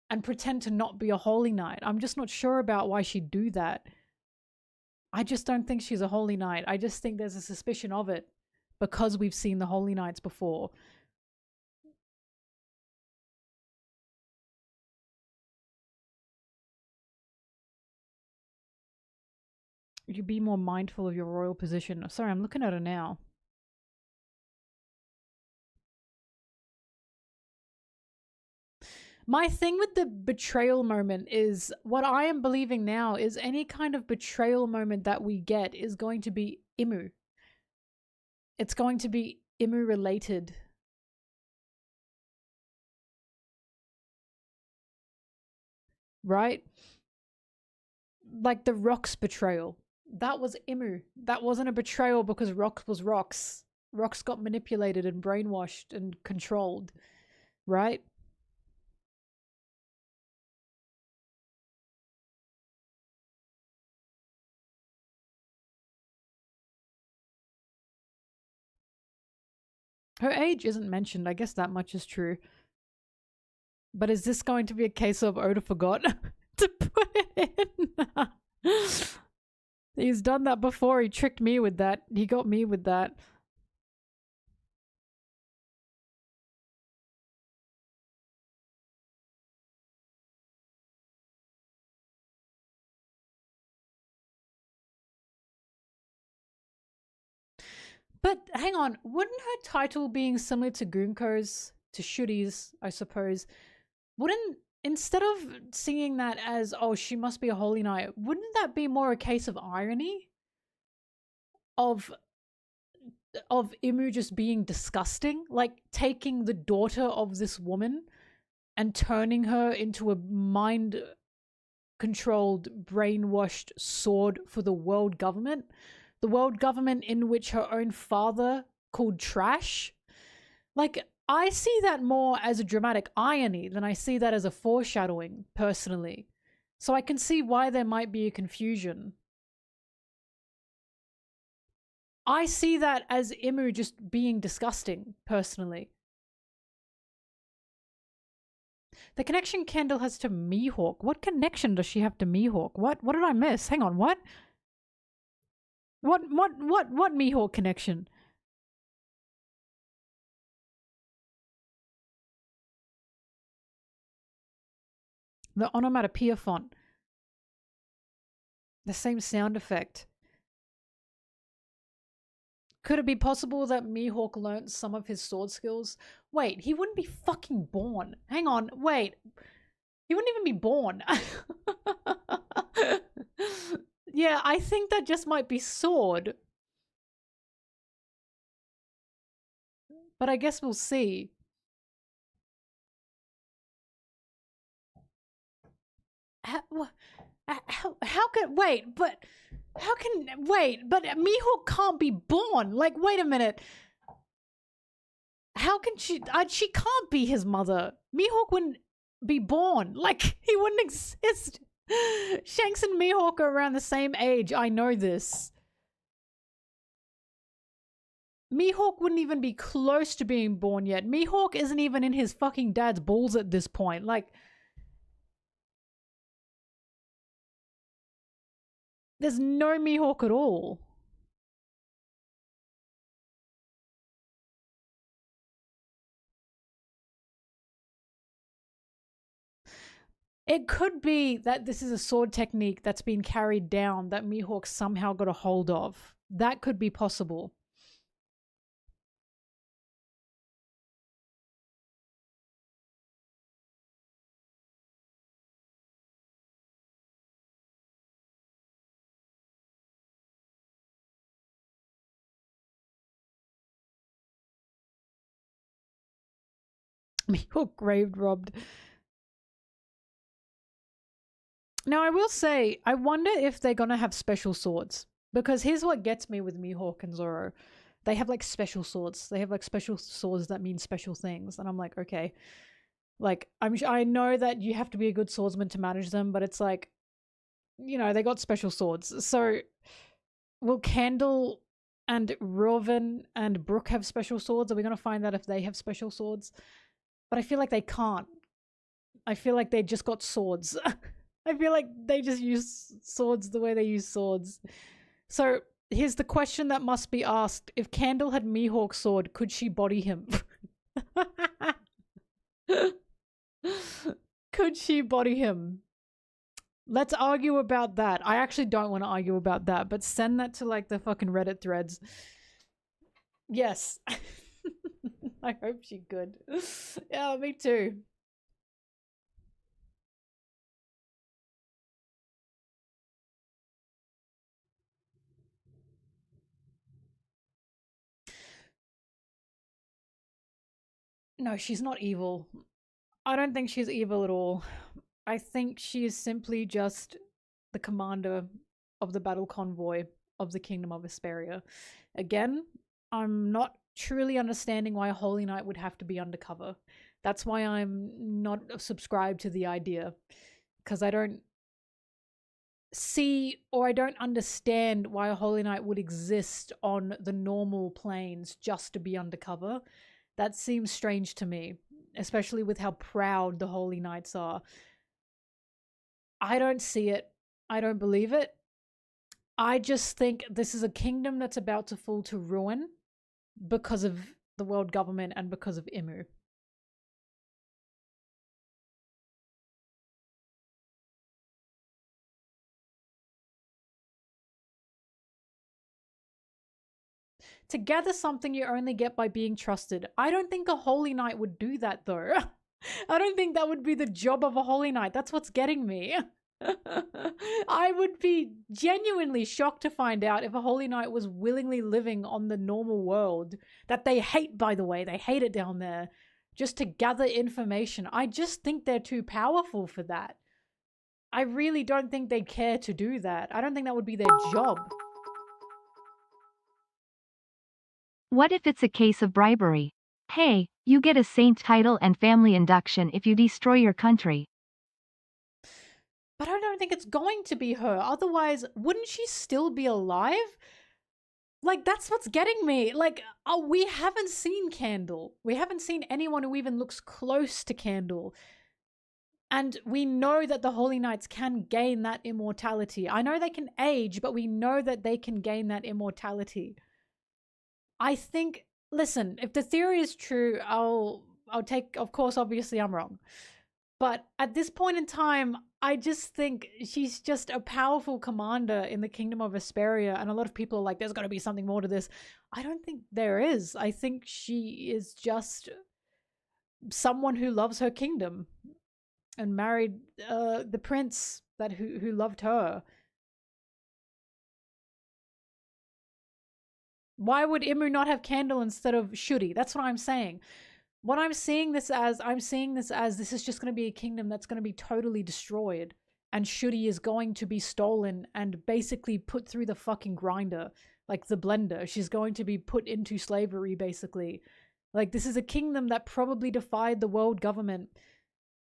and pretend to not be a Holy Knight. I'm just not sure about why she'd do that. I just don't think she's a Holy Knight. I just think there's a suspicion of it because we've seen the Holy Knights before. You be more mindful of your royal position. Sorry, I'm looking at her now. My thing with the betrayal moment is what I am believing now is any kind of betrayal moment that we get is going to be Imu. It's going to be Imu related. Right? Like the Rox betrayal. That was Imu. That wasn't a betrayal because Rox was Rox. Rox got manipulated and brainwashed and controlled. Right? Her age isn't mentioned. I guess that much is true. But is this going to be a case of Oda forgot to put it in? He's done that before. He tricked me with that. He got me with that. But hang on, wouldn't her title being similar to Gunko's, to Shuri's, I suppose, wouldn't, instead of seeing that as, oh, she must be a holy knight, wouldn't that be more a case of irony? Of Imu just being disgusting? Like taking the daughter of this woman and turning her into a mind-controlled, brainwashed sword for the world government? The world government in which her own father called trash? Like, I see that more as a dramatic irony than I see that as a foreshadowing, personally. So I can see why there might be a confusion. I see that as Imu just being disgusting, personally. The connection Kendall has to Mihawk. What connection does she have to Mihawk? What did I miss? Hang on, what? What Mihawk connection? The onomatopoeia font. The same sound effect. Could it be possible that Mihawk learnt some of his sword skills? Wait, he wouldn't be fucking born. Hang on, wait. He wouldn't even be born. Yeah, I think that just might be sword. But I guess we'll see. How can, wait, but how can, wait, but Mihawk can't be born. Like, wait a minute. How can she can't be his mother. Mihawk wouldn't be born. Like, he wouldn't exist. Shanks and Mihawk are around the same age. I know this. Mihawk wouldn't even be close to being born yet. Mihawk isn't even in his fucking dad's balls at this point. Like, there's no Mihawk at all. It could be that this is a sword technique that's been carried down that Mihawk somehow got a hold of. That could be possible. Mihawk grave robbed. Now, I will say, I wonder if they're gonna have special swords. Because here's what gets me with Mihawk and Zoro. They have, like, special swords. They have, like, special swords that mean special things. And I'm like, okay. Like, I know that you have to be a good swordsman to manage them, but it's like, you know, they got special swords. So, will Candle and Roven and Brooke have special swords? Are we gonna find out if they have special swords? But I feel like they can't. I feel like they just got swords. I feel like they just use swords the way they use swords. So here's the question that must be asked. If Candle had Mihawk's sword, could she body him? Could she body him? Let's argue about that. I actually don't want to argue about that, but send that to like the fucking Reddit threads. Yes. I hope she could. Yeah, me too. No, she's not evil. I don't think she's evil at all. I think she is simply just the commander of the battle convoy of the Kingdom of Vesperia. Again, I'm not truly understanding why a Holy Knight would have to be undercover. That's why I'm not subscribed to the idea. Because I don't see or I don't understand why a Holy Knight would exist on the normal planes just to be undercover. That seems strange to me. especially with how proud the Holy Knights are. I don't see it. I don't believe it. I just think this is a kingdom that's about to fall to ruin because of the world government and because of Imu. To gather something you only get by being trusted. I don't think a Holy Knight would do that though. I don't think that would be the job of a Holy Knight. That's what's getting me. I would be genuinely shocked to find out if a Holy Knight was willingly living on the normal world that they hate, by the way. They hate it down there, just to gather information. I just think they're too powerful for that. I really don't think they'd care to do that. I don't think that would be their job. What if it's a case of bribery? Hey, you get a saint title and family induction if you destroy your country. But I don't think it's going to be her. Otherwise, wouldn't she still be alive? Like, that's what's getting me. Like, we haven't seen Candle. We haven't seen anyone who even looks close to Candle. And we know that the Holy Knights can gain that immortality. I know they can age, but we know that they can gain that immortality. I think, listen, if the theory is true, I'll take, of course, obviously I'm wrong. But at this point in time, I just think she's just a powerful commander in the Kingdom of Vesperia. And a lot of people are like, there's got to be something more to this. I don't think there is. I think she is just someone who loves her kingdom and married the prince who loved her. Why would Imu not have Candle instead of Shuri? That's what I'm saying. What I'm seeing this as, this is just going to be a kingdom that's going to be totally destroyed. And Shuri is going to be stolen and basically put through the fucking grinder. Like the blender. She's going to be put into slavery, basically. Like, this is a kingdom that probably defied the world government.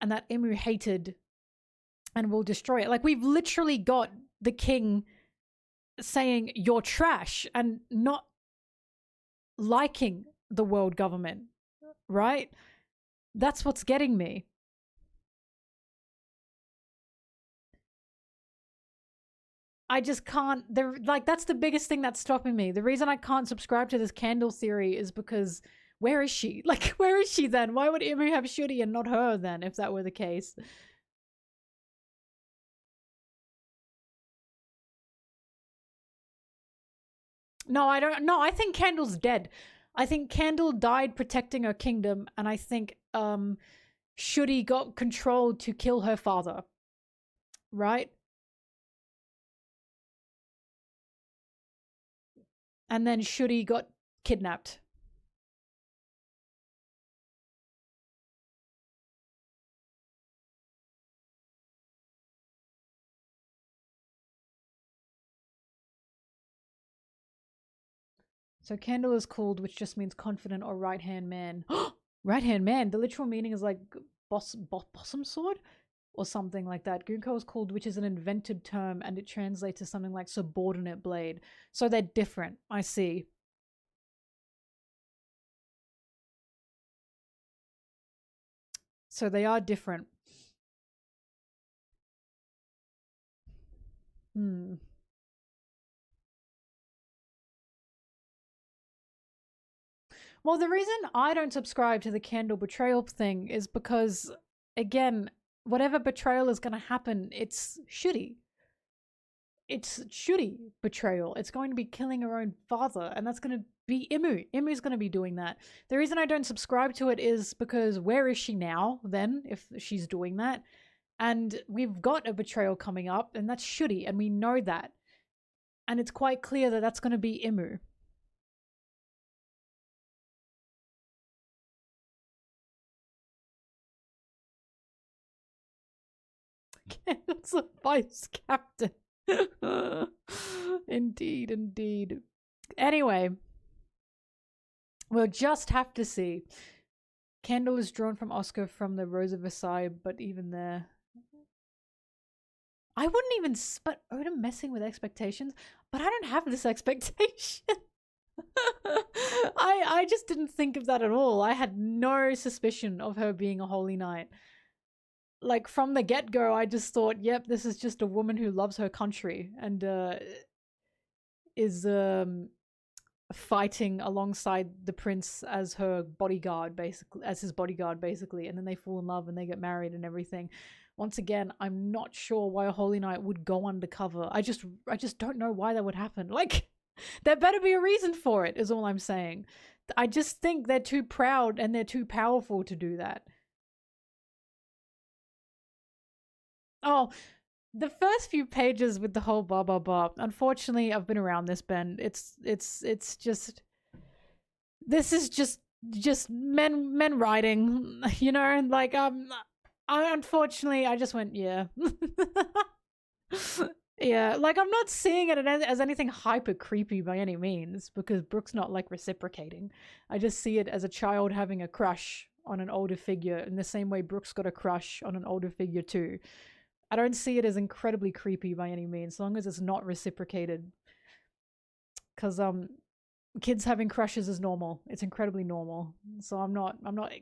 And that Imu hated. And will destroy it. Like, we've literally got the king saying, you're trash. And not liking the world government. Right? That's what's getting me. I just can't, that's the biggest thing that's stopping me. The reason I can't subscribe to this Candle theory is because where is she? Like, where is she then? Why would Imu have Shuri and not her then, if that were the case? No, I don't. No, I think Candle's dead. I think Candle died protecting her kingdom, and I think Shuri got controlled to kill her father. Right? And then Shuri got kidnapped. So Candle is called, which just means confident or right-hand man. Right-hand man? The literal meaning is like bosom sword? Or something like that. Gunko is called, which is an invented term, and it translates to something like subordinate blade. So they're different. I see. So they are different. Well, the reason I don't subscribe to the Candle betrayal thing is because, again, whatever betrayal is going to happen, it's shitty. It's shitty betrayal. It's going to be killing her own father, and that's going to be Imu. Imu's going to be doing that. The reason I don't subscribe to it is because where is she now, then, if she's doing that? And we've got a betrayal coming up, and that's shitty, and we know that. And it's quite clear that that's going to be Imu. It's a vice captain. Indeed, indeed. Anyway, we'll just have to see. Candle is drawn from Oscar from the Rose of Versailles, but even there, I wouldn't even. But Oda messing with expectations. But I don't have this expectation. I just didn't think of that at all. I had no suspicion of her being a holy knight. Like from the get-go, I just thought, yep, this is just a woman who loves her country and is fighting alongside the prince as her bodyguard, basically, as his bodyguard, basically, and then they fall in love and they get married and everything. Once again, I'm not sure why a holy knight would go undercover. I just don't know why that would happen. Like, there better be a reason for it, is all I'm saying. I just think they're too proud and they're too powerful to do that. Oh, the first few pages with the whole blah blah blah. Unfortunately, I've been around this, Ben. It's just, this is just men writing, you know, and like unfortunately I just went, yeah. Yeah, like I'm not seeing it as anything hyper creepy by any means, because Brooke's not like reciprocating. I just see it as a child having a crush on an older figure in the same way Brooke's got a crush on an older figure too. I don't see it as incredibly creepy by any means, as long as it's not reciprocated. Because kids having crushes is normal. It's incredibly normal. So I'm not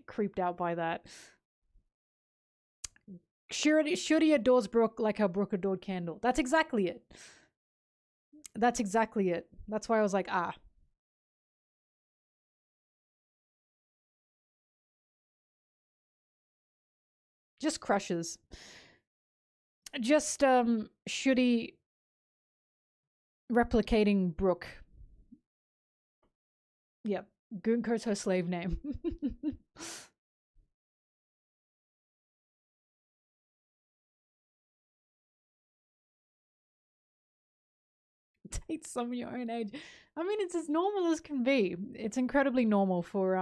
creeped out by that. Shuri adores Brooke like how Brooke adored Candle. That's exactly it. That's exactly it. That's why I was like, ah. Just crushes. Just Shuri replicating Brooke. Yep. Gunko's her slave name. Date some of your own age. I mean, it's as normal as can be. It's incredibly normal for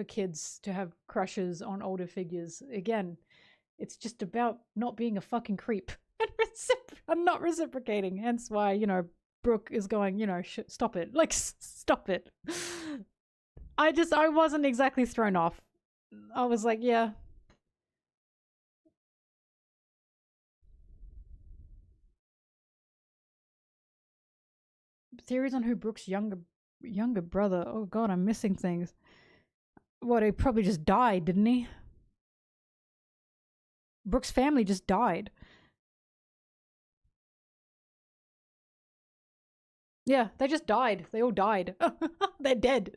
kids to have crushes on older figures. Again, it's just about not being a fucking creep and not reciprocating. Hence why, you know, Brooke is going, you know, stop it. Like, stop it. I wasn't exactly thrown off. I was like, yeah. Theories on who Brooke's younger brother. Oh god, I'm missing things. What, he probably just died, didn't he? Brooke's family just died. Yeah, they just died. They all died. They're dead.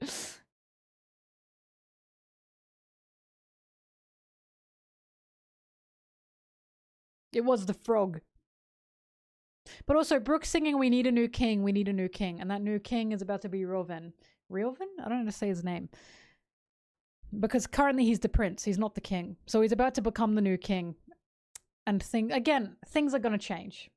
It was the frog. But also, Brooke singing "We Need a New King, We Need a New King," and that new king is about to be Reuven. Reuven? I don't know how to say his name. Because currently he's the prince, he's not the king. So he's about to become the new king. And things are gonna change.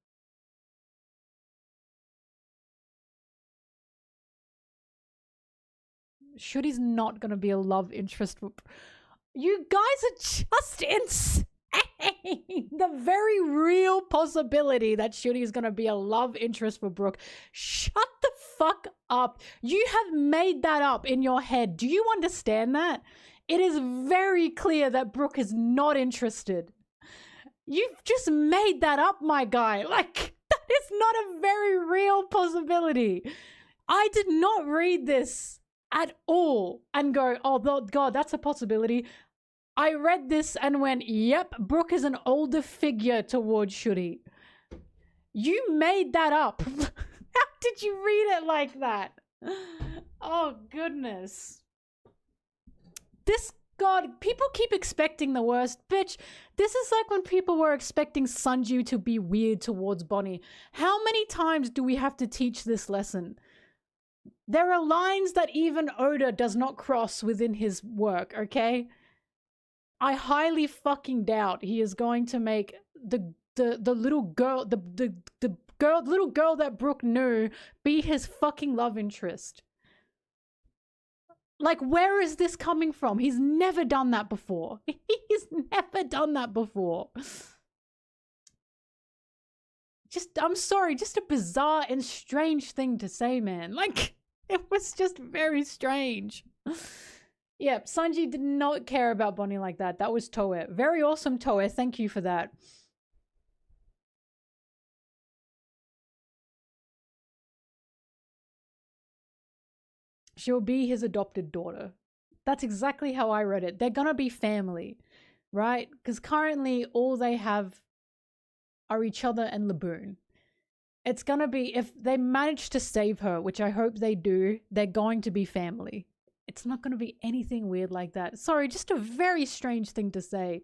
Shuri's not gonna be a love interest. You guys are just insane. The very real possibility that Shuri is gonna be a love interest for Brooke. Shut the fuck up. You have made that up in your head. Do you understand that? It is very clear that Brooke is not interested. You've just made that up, my guy. Like, that is not a very real possibility. I did not read this at all and go, oh god, that's a possibility. I read this and went, yep, Brooke is an older figure towards Shuri. You made that up. How did you read it like that? Oh, goodness. This, god, people keep expecting the worst. Bitch, this is like when people were expecting Sanju to be weird towards Bonnie. How many times do we have to teach this lesson? There are lines that even Oda does not cross within his work, okay? I highly fucking doubt he is going to make the little girl, the little girl that Brooke knew be his fucking love interest. Like, where is this coming from? He's never done that before. He's never done that before. I'm sorry, just a bizarre and strange thing to say, man. Like, it was just very strange. Yeah, Sanji did not care about Bonnie like that. That was Toei. Very awesome, Toei. Thank you for that. She'll be his adopted daughter. That's exactly how I read it. They're gonna be family, right? Because currently all they have are each other and Laboon. It's gonna be, if they manage to save her, which I hope they do, they're going to be family. It's not gonna be anything weird like that. Sorry, just a very strange thing to say.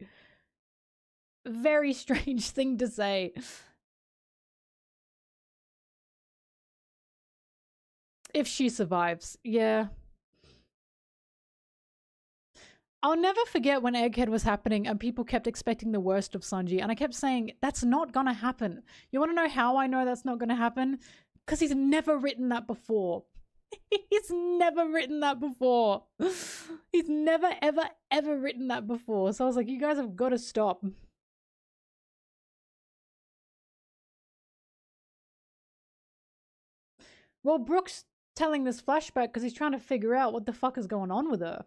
Very strange thing to say. If she survives, yeah. I'll never forget when Egghead was happening and people kept expecting the worst of Sanji, and I kept saying, that's not gonna happen. You wanna know how I know that's not gonna happen? Because he's never written that before. He's never written that before. He's never, ever, ever written that before. So I was like, you guys have got to stop. Well, Brooke's telling this flashback because he's trying to figure out what the fuck is going on with her.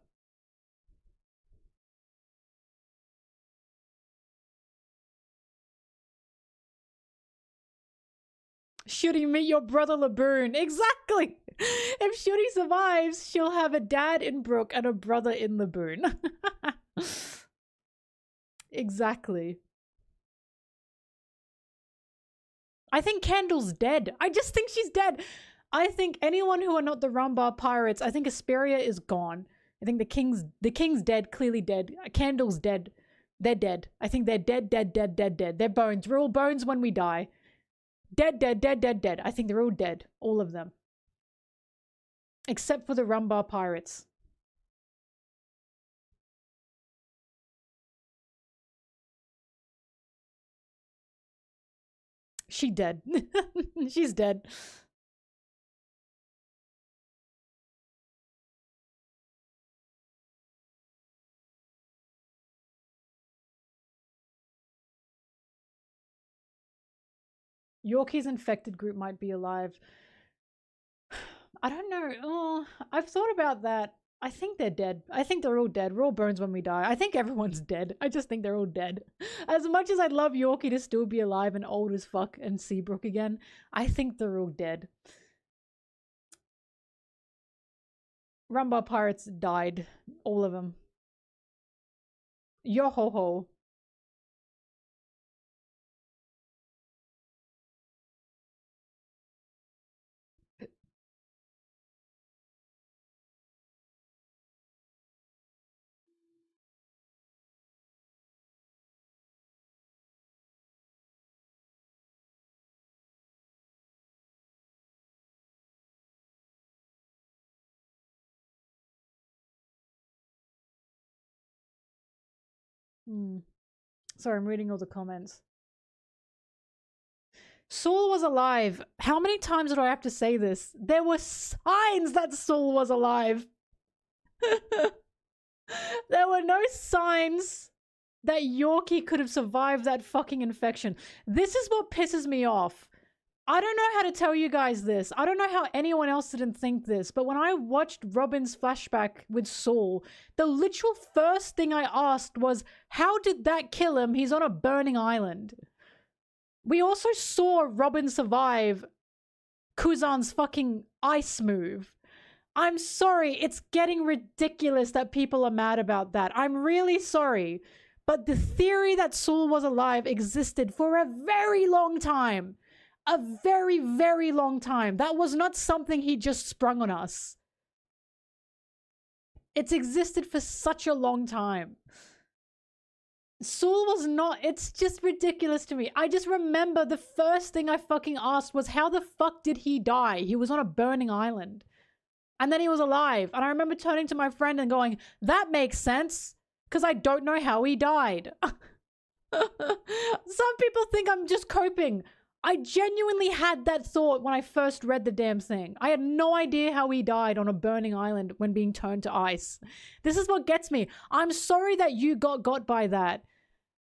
Should he meet your brother Laboon? Exactly! If Shuri survives, she'll have a dad in Brooke and a brother in Laboon. Exactly. I think Candle's dead. I just think she's dead. I think anyone who are not the Rumbar pirates, I think Asperia is gone. I think the king's dead, clearly dead. Candle's dead. They're dead. I think they're dead, dead, dead, dead, dead. They're bones. We're all bones when we die. Dead, dead, dead, dead, dead. I think they're all dead. All of them. Except for the Rumbar pirates. She dead. She's dead. Yorkie's infected group might be alive. I don't know. Oh, I've thought about that. I think they're dead. I think they're all dead. We're all bones when we die. I think everyone's dead. I just think they're all dead. As much as I'd love Yorkie to still be alive and old as fuck and see Brooke again, I think they're all dead. Rumbar pirates died. All of them. Yo ho ho. Sorry, I'm reading all the comments. Saul was alive. How many times do I have to say this? There were signs that Saul was alive. There were no signs that Yorkie could have survived that fucking infection. This is what pisses me off. I don't know how to tell you guys this. I don't know how anyone else didn't think this, but when I watched Robin's flashback with Saul, the literal first thing I asked was, how did that kill him? He's on a burning island. We also saw Robin survive Kuzan's fucking ice move. I'm sorry, it's getting ridiculous that people are mad about that. I'm really sorry. But the theory that Saul was alive existed for a very long time. A very, very long time. That was not something he just sprung on us. It's existed for such a long time. Saul was not, it's just ridiculous to me. I just remember the first thing I fucking asked was, how the fuck did he die? He was on a burning island. And then he was alive. And I remember turning to my friend and going, that makes sense. Because I don't know how he died. Some people think I'm just coping. I genuinely had that thought when I first read the damn thing. I had no idea how he died on a burning island when being turned to ice. This is what gets me. I'm sorry that you got by that,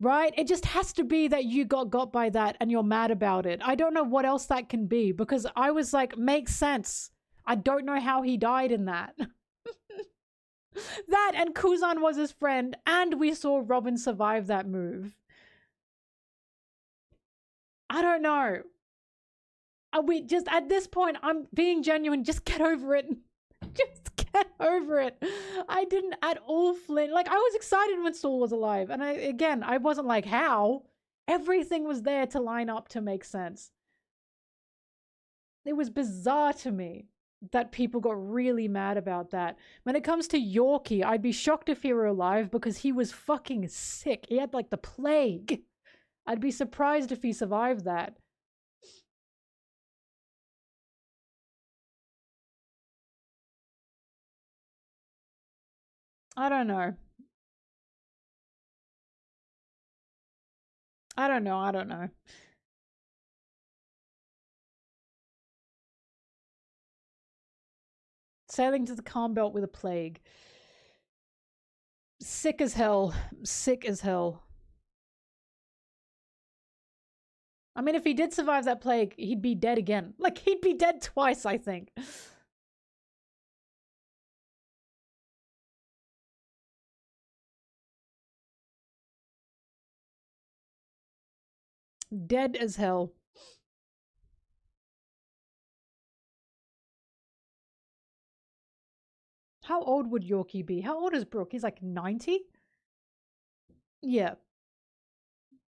right? It just has to be that you got by that and you're mad about it. I don't know what else that can be, because I was like, makes sense. I don't know how he died in that. That and Kuzan was his friend, and we saw Robin survive that move. I don't know. We just, at this point, I'm being genuine. Just get over it. Just get over it. I didn't at all flinch. Like, I was excited when Saul was alive. And I wasn't like, how? Everything was there to line up to make sense. It was bizarre to me that people got really mad about that. When it comes to Yorkie, I'd be shocked if he were alive because he was fucking sick. He had like the plague. I'd be surprised if he survived that. I don't know. I don't know. Sailing to the Calm Belt with a plague. Sick as hell. Sick as hell. I mean, if he did survive that plague, he'd be dead again. Like, he'd be dead twice, I think. Dead as hell. How old would Yorkie be? How old is Brooke? He's like 90? Yeah.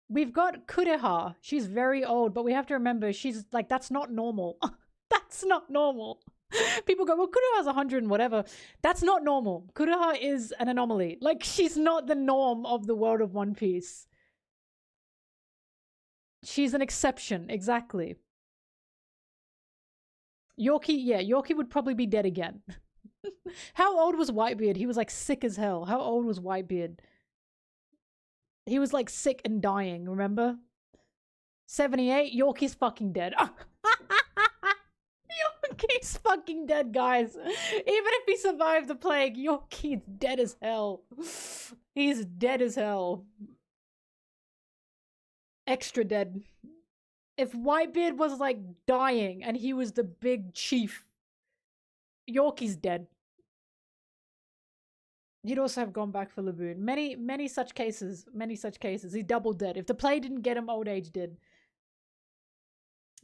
We've got Kureha. She's very old, but we have to remember she's like, that's not normal. That's not normal. People go, well, Kureha's 100 and whatever. That's not normal. Kureha is an anomaly. Like, she's not the norm of the world of One Piece. She's an exception, exactly. Yorkie, yeah, Yorkie would probably be dead again. How old was Whitebeard? He was like sick as hell. How old was Whitebeard? He was like sick and dying, remember? 78, Yorkie's fucking dead. Yorkie's fucking dead, guys. Even if he survived the plague, Yorkie's dead as hell. He's dead as hell. Extra dead. If Whitebeard was like dying and he was the big chief, Yorkie's dead. He'd also have gone back for Laboon. Many such cases. Many such cases. He's double dead. If the plague didn't get him, old age did.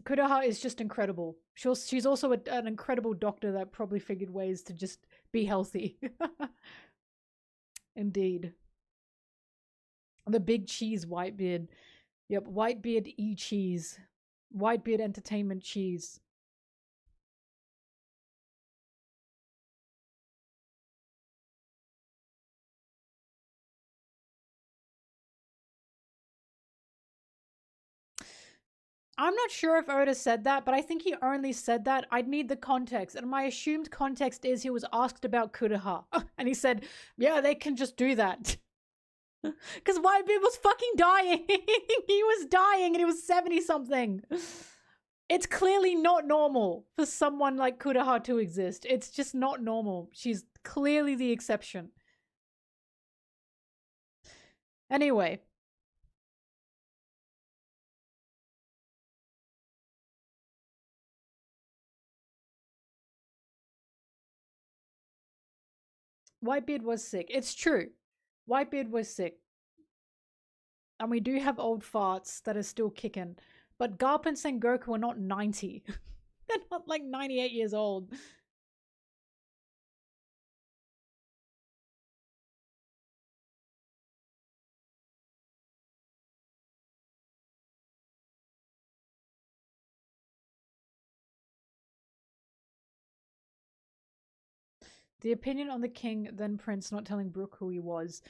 Kureha is just incredible. She's also an incredible doctor that probably figured ways to just be healthy. Indeed. The big cheese Whitebeard. Yep, Whitebeard cheese. Whitebeard Entertainment cheese. I'm not sure if Oda said that, but I think he only said that. I'd need the context. And my assumed context is he was asked about Kureha. And he said, yeah, they can just do that. Because Whitebeard was fucking dying. He was dying and he was 70 something. It's clearly not normal for someone like Kureha to exist. It's just not normal. She's clearly the exception. Anyway. Whitebeard was sick. It's true. Whitebeard was sick. And we do have old farts that are still kicking. But Garp and Sengoku are not 90. They're not like 98 years old. The opinion on the king, then prince, not telling Brook who he was.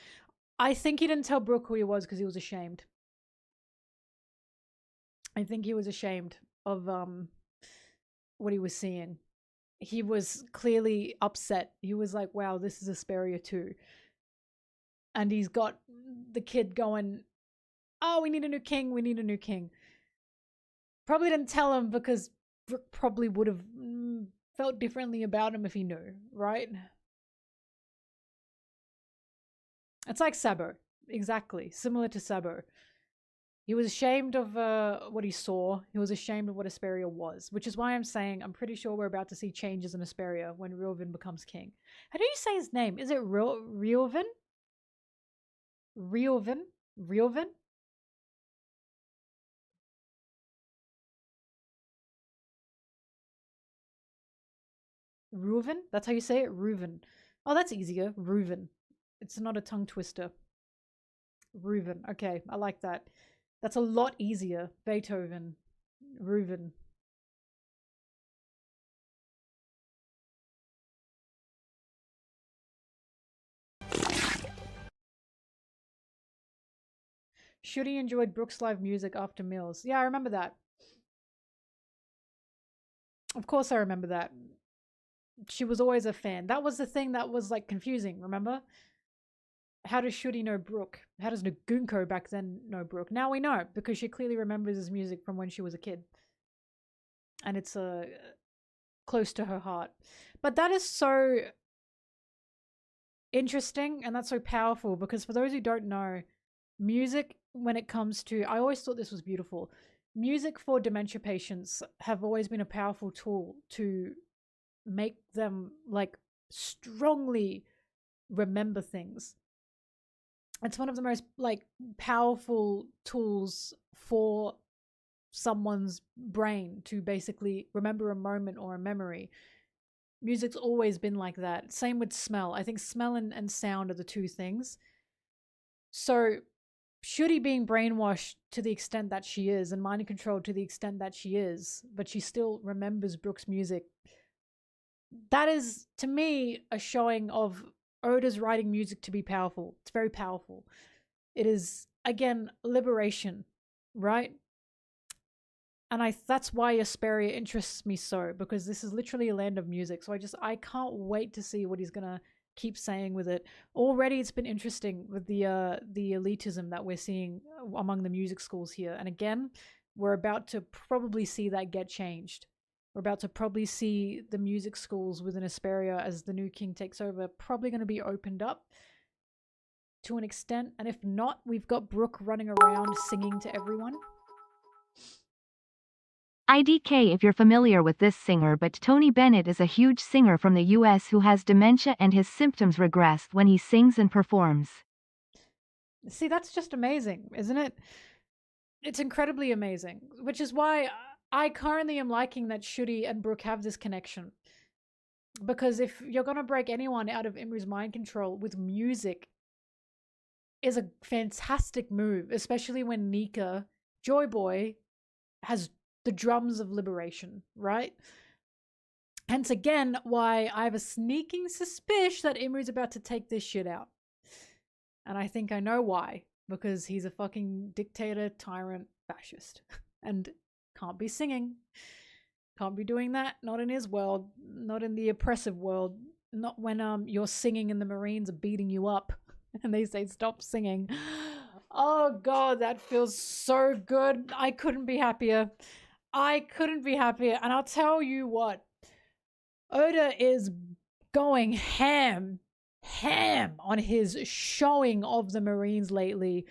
I think he didn't tell Brook who he was because he was ashamed. I think he was ashamed of what he was seeing. He was clearly upset. He was like, wow, this is Asperia too. And he's got the kid going, oh, we need a new king. We need a new king. Probably didn't tell him because Brook probably would have felt differently about him if he knew, right? It's like Sabo. Exactly. Similar to Sabo. He was ashamed of what he saw. He was ashamed of what Asperia was, which is why I'm saying I'm pretty sure we're about to see changes in Asperia when Rylvin becomes king. How do you say his name? Is it Rylvin? Rylvin? Rylvin? Reuven? That's how you say it? Reuven. Oh, that's easier. Reuven. It's not a tongue twister. Reuven. Okay, I like that. That's a lot easier. Beethoven. Reuven. Shooty enjoyed Brooks' live music after meals. Yeah, I remember that. Of course I remember that. She was always a fan. That was the thing that was like confusing, remember? How does Shooty know Brooke? How does Nagunko back then know Brooke? Now we know, because she clearly remembers his music from when she was a kid. And it's close to her heart. But that is so interesting and that's so powerful, because for those who don't know, music, when it comes to, I always thought this was beautiful. Music for dementia patients have always been a powerful tool to make them like strongly remember things. It's one of the most like powerful tools for someone's brain to basically remember a moment or a memory. Music's always been like that. Same with smell. I think smell and sound are the two things. So Shooty being brainwashed to the extent that she is and mind controlled to the extent that she is, but she still remembers Brooke's music. That is, to me, a showing of Oda's writing music to be powerful. It's very powerful. It is, again, liberation, right? And that's why Asperia interests me so, because this is literally a land of music. So I can't wait to see what he's gonna keep saying with it. Already it's been interesting with the elitism that we're seeing among the music schools here. And again, we're about to probably see that get changed. We're about to probably see the music schools within Asperia, as the new king takes over, probably going to be opened up to an extent. And if not, we've got Brooke running around singing to everyone. IDK if you're familiar with this singer, but Tony Bennett is a huge singer from the US who has dementia and his symptoms regress when he sings and performs. See, that's just amazing, isn't it? It's incredibly amazing, which is why I currently am liking that Shooty and Brooke have this connection. Because if you're going to break anyone out of Imru's mind control with music, is a fantastic move, especially when Nika, Joy Boy, has the drums of liberation, right? Hence again, why I have a sneaking suspicion that Imru's about to take this shit out. And I think I know why. Because he's a fucking dictator, tyrant, fascist. And can't be singing. Can't be doing that. Not in his world. Not in the oppressive world. Not when you're singing and the Marines are beating you up. And they say, stop singing. Oh god, that feels so good. I couldn't be happier. I couldn't be happier. And I'll tell you what. Oda is going ham on his showing of the Marines lately.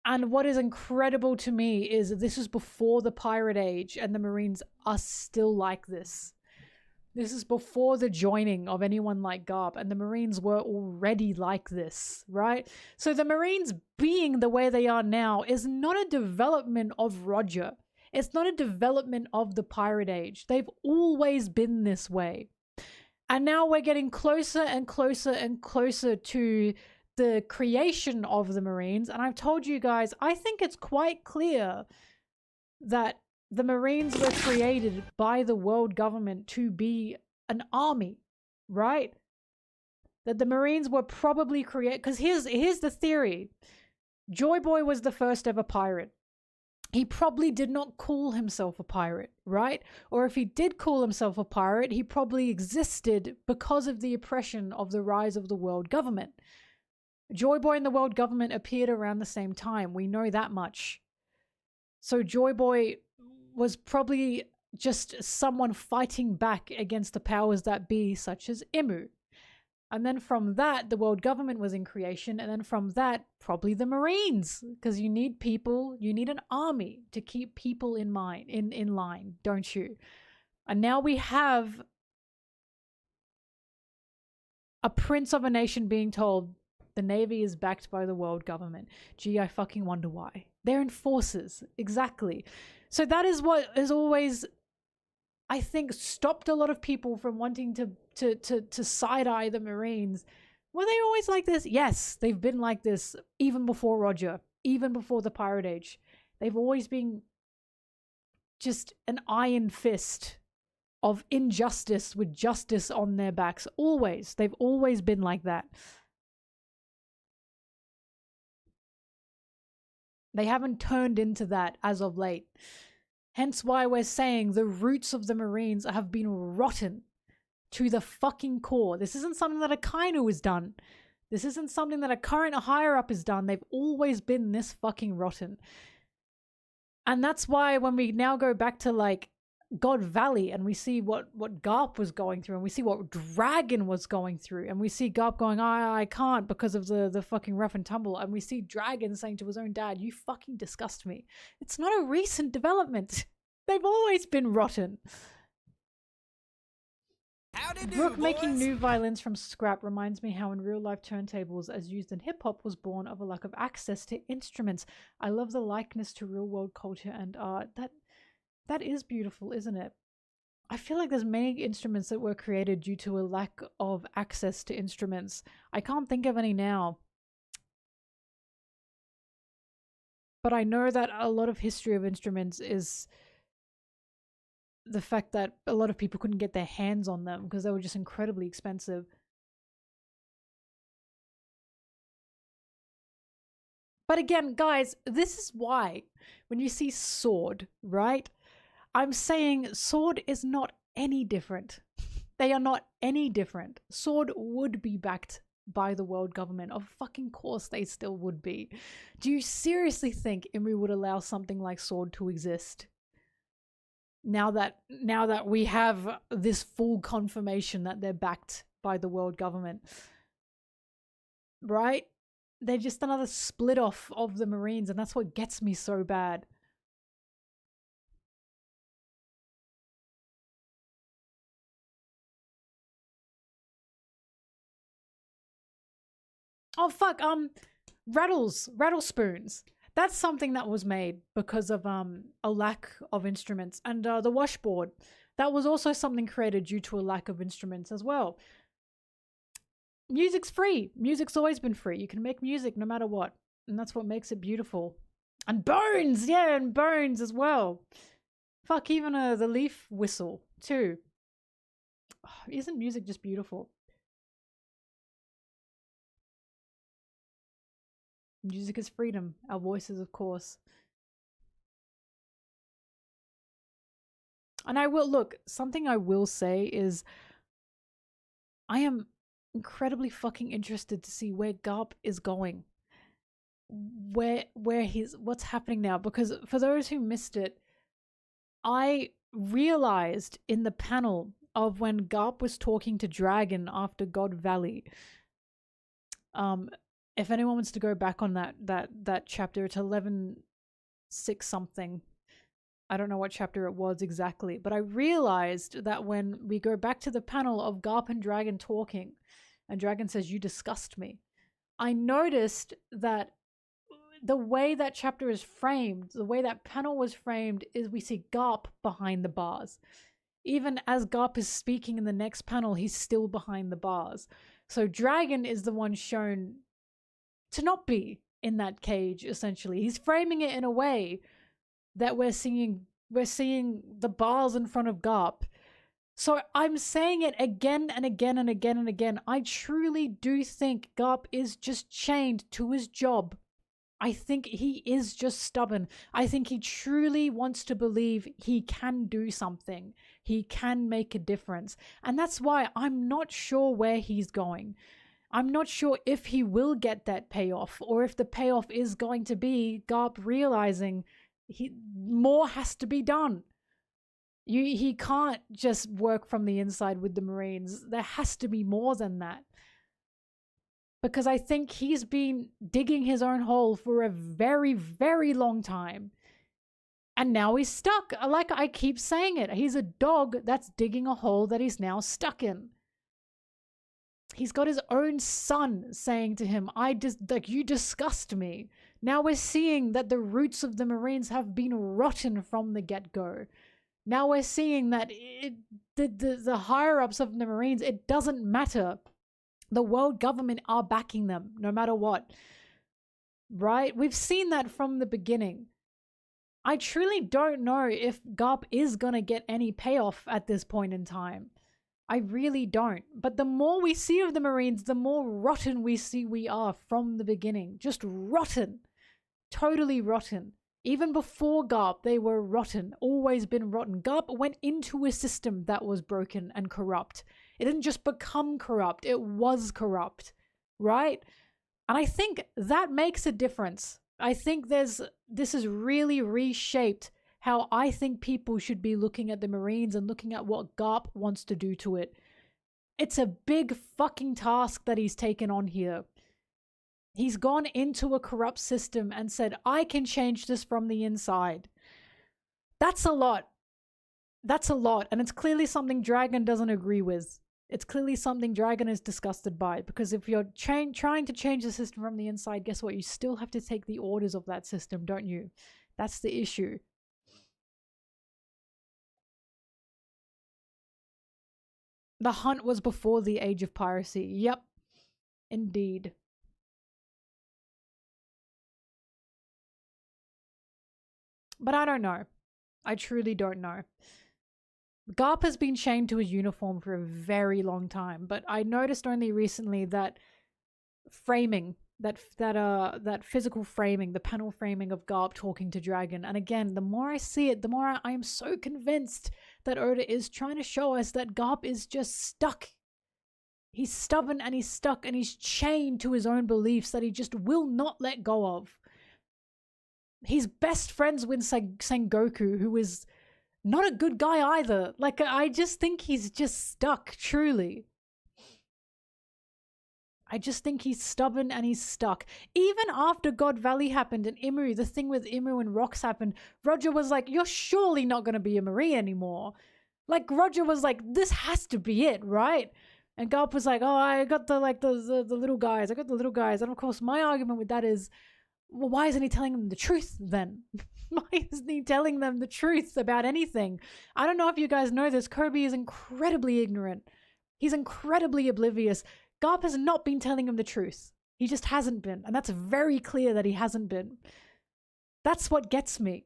And what is incredible to me is this is before the Pirate Age and the Marines are still like this. This is before the joining of anyone like Garp, and the Marines were already like this, right? So the Marines being the way they are now is not a development of Roger. It's not a development of the Pirate Age. They've always been this way. And now we're getting closer and closer and closer to the creation of the Marines. And I've told you guys, I think it's quite clear that the Marines were created by the world government to be an army, right? That the Marines were probably created, because here's the theory. Joy Boy was the first ever pirate. He probably did not call himself a pirate, right? Or if he did call himself a pirate, he probably existed because of the oppression of the rise of the world government. Joy Boy and the world government appeared around the same time. We know that much. So Joy Boy was probably just someone fighting back against the powers that be, such as Imru. And then from that, the world government was in creation. And then from that, probably the Marines. Because you need people, you need an army to keep people in line, don't you? And now we have a prince of a nation being told the Navy is backed by the world government. Gee, I fucking wonder why. They're enforcers. Exactly. So that is what is always I think stopped a lot of people from wanting to side-eye the Marines. Were they always like this? Yes, they've been like this even before Roger, even before the Pirate Age. They've always been just an iron fist of injustice with justice on their backs. Always. They've always been like that. They haven't turned into that as of late. Hence why we're saying the roots of the Marines have been rotten to the fucking core. This isn't something that Akainu has done. This isn't something that a current higher up has done. They've always been this fucking rotten. And that's why when we now go back to like God Valley and we see what Garp was going through and we see what Dragon was going through and we see Garp going, I can't because of the fucking rough and tumble, and we see Dragon saying to his own dad, you fucking disgust me. It's not a recent development. They've always been rotten. Brooke making new violins from scrap reminds me how in real life turntables as used in hip hop was born of a lack of access to instruments. I love the likeness to real world culture and art. That is beautiful, isn't it? I feel like there's many instruments that were created due to a lack of access to instruments. I can't think of any now. But I know that a lot of history of instruments is the fact that a lot of people couldn't get their hands on them because they were just incredibly expensive. But again, guys, this is why when you see sword, right? I'm saying sword is not any different. They are not any different. Sword would be backed by the world government. Of fucking course they still would be. Do you seriously think Imri would allow something like sword to exist? Now that we have this full confirmation that they're backed by the world government. Right? They're just another split off of the Marines, and that's what gets me so bad. Oh fuck, rattle spoons. That's something that was made because of a lack of instruments. And the washboard, that was also something created due to a lack of instruments as well. Music's free. Music's always been free. You can make music no matter what. And that's what makes it beautiful. And bones, yeah, and bones as well. Fuck, even the leaf whistle too. Oh, isn't music just beautiful? Music is freedom. Our voices, of course. And I will, look, something I will say is I am incredibly fucking interested to see where Garp is going. Where what's happening now. Because for those who missed it, I realized in the panel of when Garp was talking to Dragon after God Valley, if anyone wants to go back on that chapter, it's 11.6 something. I don't know what chapter it was exactly, but I realized that when we go back to the panel of Garp and Dragon talking, and Dragon says, you disgust me, I noticed that the way that chapter is framed, the way that panel was framed, is we see Garp behind the bars. Even as Garp is speaking in the next panel, he's still behind the bars. So Dragon is the one shown to not be in that cage, essentially. He's framing it in a way that we're seeing the bars in front of Garp. So I'm saying it again and again and again and again. I truly do think Garp is just chained to his job. I think he is just stubborn. I think he truly wants to believe he can do something. He can make a difference. And that's why I'm not sure where he's going. I'm not sure if he will get that payoff, or if the payoff is going to be Garp realizing more has to be done. He can't just work from the inside with the Marines. There has to be more than that. Because I think he's been digging his own hole for a very, very long time. And now he's stuck. Like I keep saying it. He's a dog that's digging a hole that he's now stuck in. He's got his own son saying to him, you disgust me. Now we're seeing that the roots of the Marines have been rotten from the get-go. Now we're seeing that the higher-ups of the Marines, it doesn't matter. The world government are backing them no matter what. Right? We've seen that from the beginning. I truly don't know if Garp is going to get any payoff at this point in time. I really don't. But the more we see of the Marines, the more rotten we see we are from the beginning. Just rotten. Totally rotten. Even before Garp, they were rotten. Always been rotten. Garp went into a system that was broken and corrupt. It didn't just become corrupt. It was corrupt. Right? And I think that makes a difference. I think this has really reshaped how I think people should be looking at the Marines and looking at what Garp wants to do to it. It's a big fucking task that he's taken on here. He's gone into a corrupt system and said, I can change this from the inside. That's a lot. That's a lot. And it's clearly something Dragon doesn't agree with. It's clearly something Dragon is disgusted by. Because if you're trying to change the system from the inside, guess what? You still have to take the orders of that system, don't you? That's the issue. The hunt was before the age of piracy. Yep. Indeed. But I don't know. I truly don't know. Garp has been chained to his uniform for a very long time, but I noticed only recently that framing, that physical framing, the panel framing of Garp talking to Dragon. And again, the more I see it, the more I am so convinced that Oda is trying to show us that Garp is just stuck. He's stubborn and he's stuck and he's chained to his own beliefs that he just will not let go of. He's best friends with Sengoku, who is not a good guy either. Like, I just think he's just stuck, truly. I just think he's stubborn and he's stuck. Even after God Valley happened and Imu, the thing with Imu and Rocks happened, Roger was like, you're surely not going to be a Marine anymore. Like, Roger was like, this has to be it, right? And Garp was like, oh, I got the little guys. I got the little guys. And of course, my argument with that is, well, why isn't he telling them the truth then? Why isn't he telling them the truth about anything? I don't know if you guys know this. Kirby is incredibly ignorant. He's incredibly oblivious. Garp has not been telling him the truth. He just hasn't been. And that's very clear that he hasn't been. That's what gets me.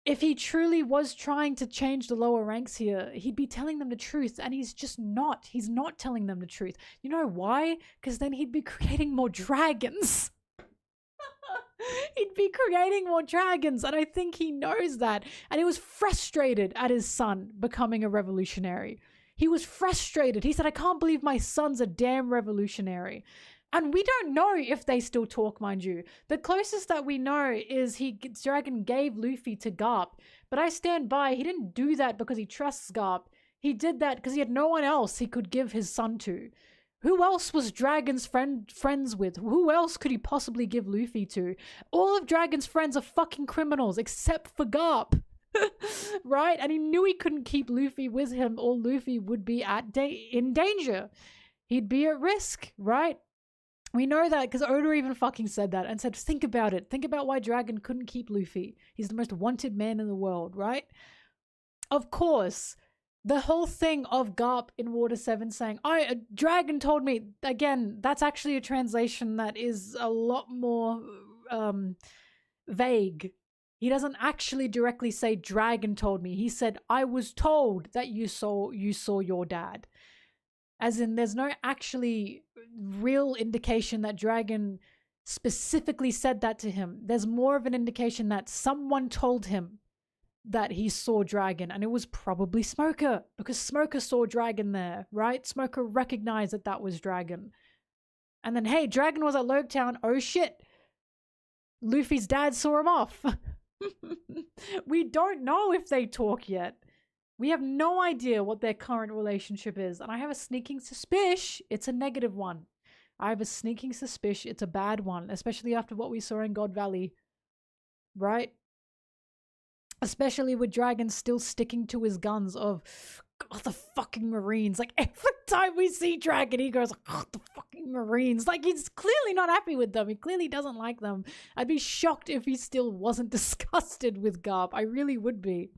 If he truly was trying to change the lower ranks here, he'd be telling them the truth. And he's just not. He's not telling them the truth. You know why? Because then he'd be creating more dragons. He'd be creating more dragons, and I think he knows that. And he was frustrated at his son becoming a revolutionary. He was frustrated. He said, I can't believe my son's a damn revolutionary. And we don't know if they still talk, mind you. The closest that we know is Dragon gave Luffy to Garp. But I stand by, he didn't do that because he trusts Garp. He did that because he had no one else he could give his son to. Who else was Dragon's friends with? Who else could he possibly give Luffy to? All of Dragon's friends are fucking criminals, except for Garp. Right? And he knew he couldn't keep Luffy with him, or Luffy would be in danger. He'd be at risk, right? We know that because Oda even fucking said that and said, think about it. Think about why Dragon couldn't keep Luffy. He's the most wanted man in the world, right? Of course. The whole thing of Garp in Water 7 saying, Dragon told me, again, that's actually a translation that is a lot more vague. He doesn't actually directly say Dragon told me. He said, I was told that you saw your dad. As in, there's no actually real indication that Dragon specifically said that to him. There's more of an indication that someone told him that he saw Dragon, and it was probably Smoker, because Smoker saw Dragon there, right? Smoker recognized that that was Dragon. And then, hey, Dragon was at Loguetown. Oh shit. Luffy's dad saw him off. We don't know if they talk yet. We have no idea what their current relationship is, and I have a sneaking suspicion it's a negative one. I have a sneaking suspicion it's a bad one, especially after what we saw in God Valley, right? Especially with Dragon still sticking to his guns of, God, the fucking Marines. Like, every time we see Dragon, he goes, oh, the fucking Marines. Like, he's clearly not happy with them. He clearly doesn't like them. I'd be shocked if he still wasn't disgusted with Garp. I really would be.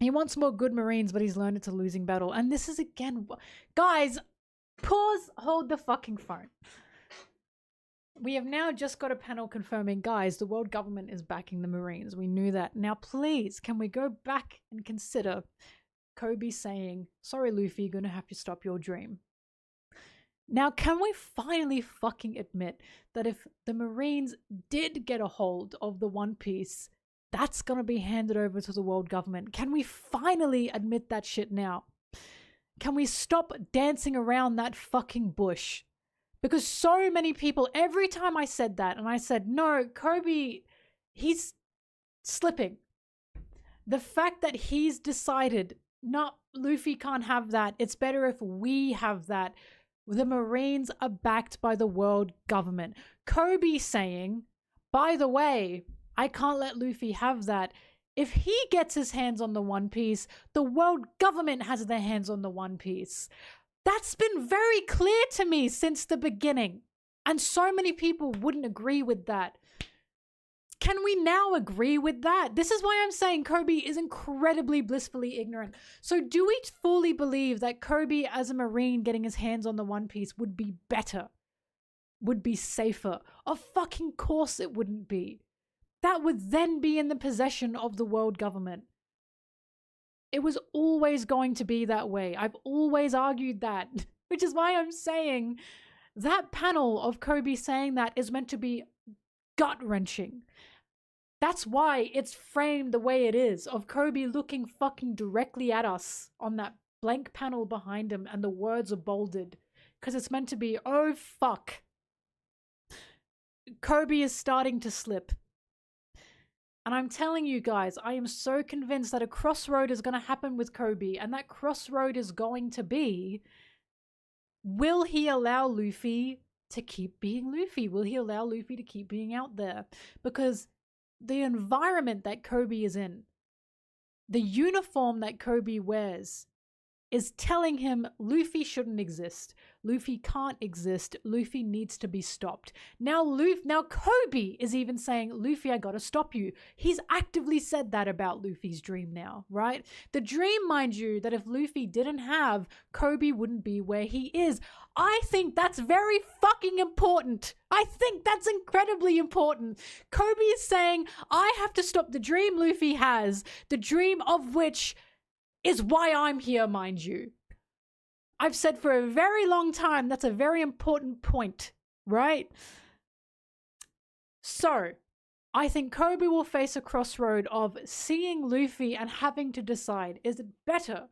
He wants more good Marines, but he's learned it's a losing battle. And this is again, guys, pause, hold the fucking phone. We have now just got a panel confirming, guys, the world government is backing the Marines. We knew that. Now, please, can we go back and consider Kobe saying, sorry, Luffy, you're going to have to stop your dream. Now, can we finally fucking admit that if the Marines did get a hold of the One Piece, that's going to be handed over to the world government? Can we finally admit that shit now? Can we stop dancing around that fucking bush? Because so many people, every time I said that, and I said, no, Kobe, he's slipping. The fact that he's decided, no, Luffy can't have that. It's better if we have that. The Marines are backed by the world government. Kobe saying, by the way, I can't let Luffy have that. If he gets his hands on the One Piece, the world government has their hands on the One Piece. That's been very clear to me since the beginning. And so many people wouldn't agree with that. Can we now agree with that? This is why I'm saying Kobe is incredibly blissfully ignorant. So do we fully believe that Kobe as a Marine getting his hands on the One Piece would be better? Would be safer? Of fucking course it wouldn't be. That would then be in the possession of the world government. It was always going to be that way. I've always argued that, which is why I'm saying that panel of Kobe saying that is meant to be gut-wrenching. That's why it's framed the way it is, of Kobe looking fucking directly at us on that blank panel behind him, and the words are bolded because it's meant to be, oh fuck. Kobe is starting to slip. And I'm telling you guys, I am so convinced that a crossroad is going to happen with Kobe, and that crossroad is going to be, will he allow Luffy to keep being Luffy? Will he allow Luffy to keep being out there? Because the environment that Kobe is in, the uniform that Kobe wears, is telling him Luffy shouldn't exist. Luffy can't exist. Luffy needs to be stopped. Now Kobe is even saying, Luffy, I gotta stop you. He's actively said that about Luffy's dream now, right? The dream, mind you, that if Luffy didn't have, Kobe wouldn't be where he is. I think that's very fucking important. I think that's incredibly important. Kobe is saying, I have to stop the dream Luffy has, the dream of which is why I'm here, mind you. I've said for a very long time, that's a very important point, right? So, I think Kobe will face a crossroad of seeing Luffy and having to decide, is it better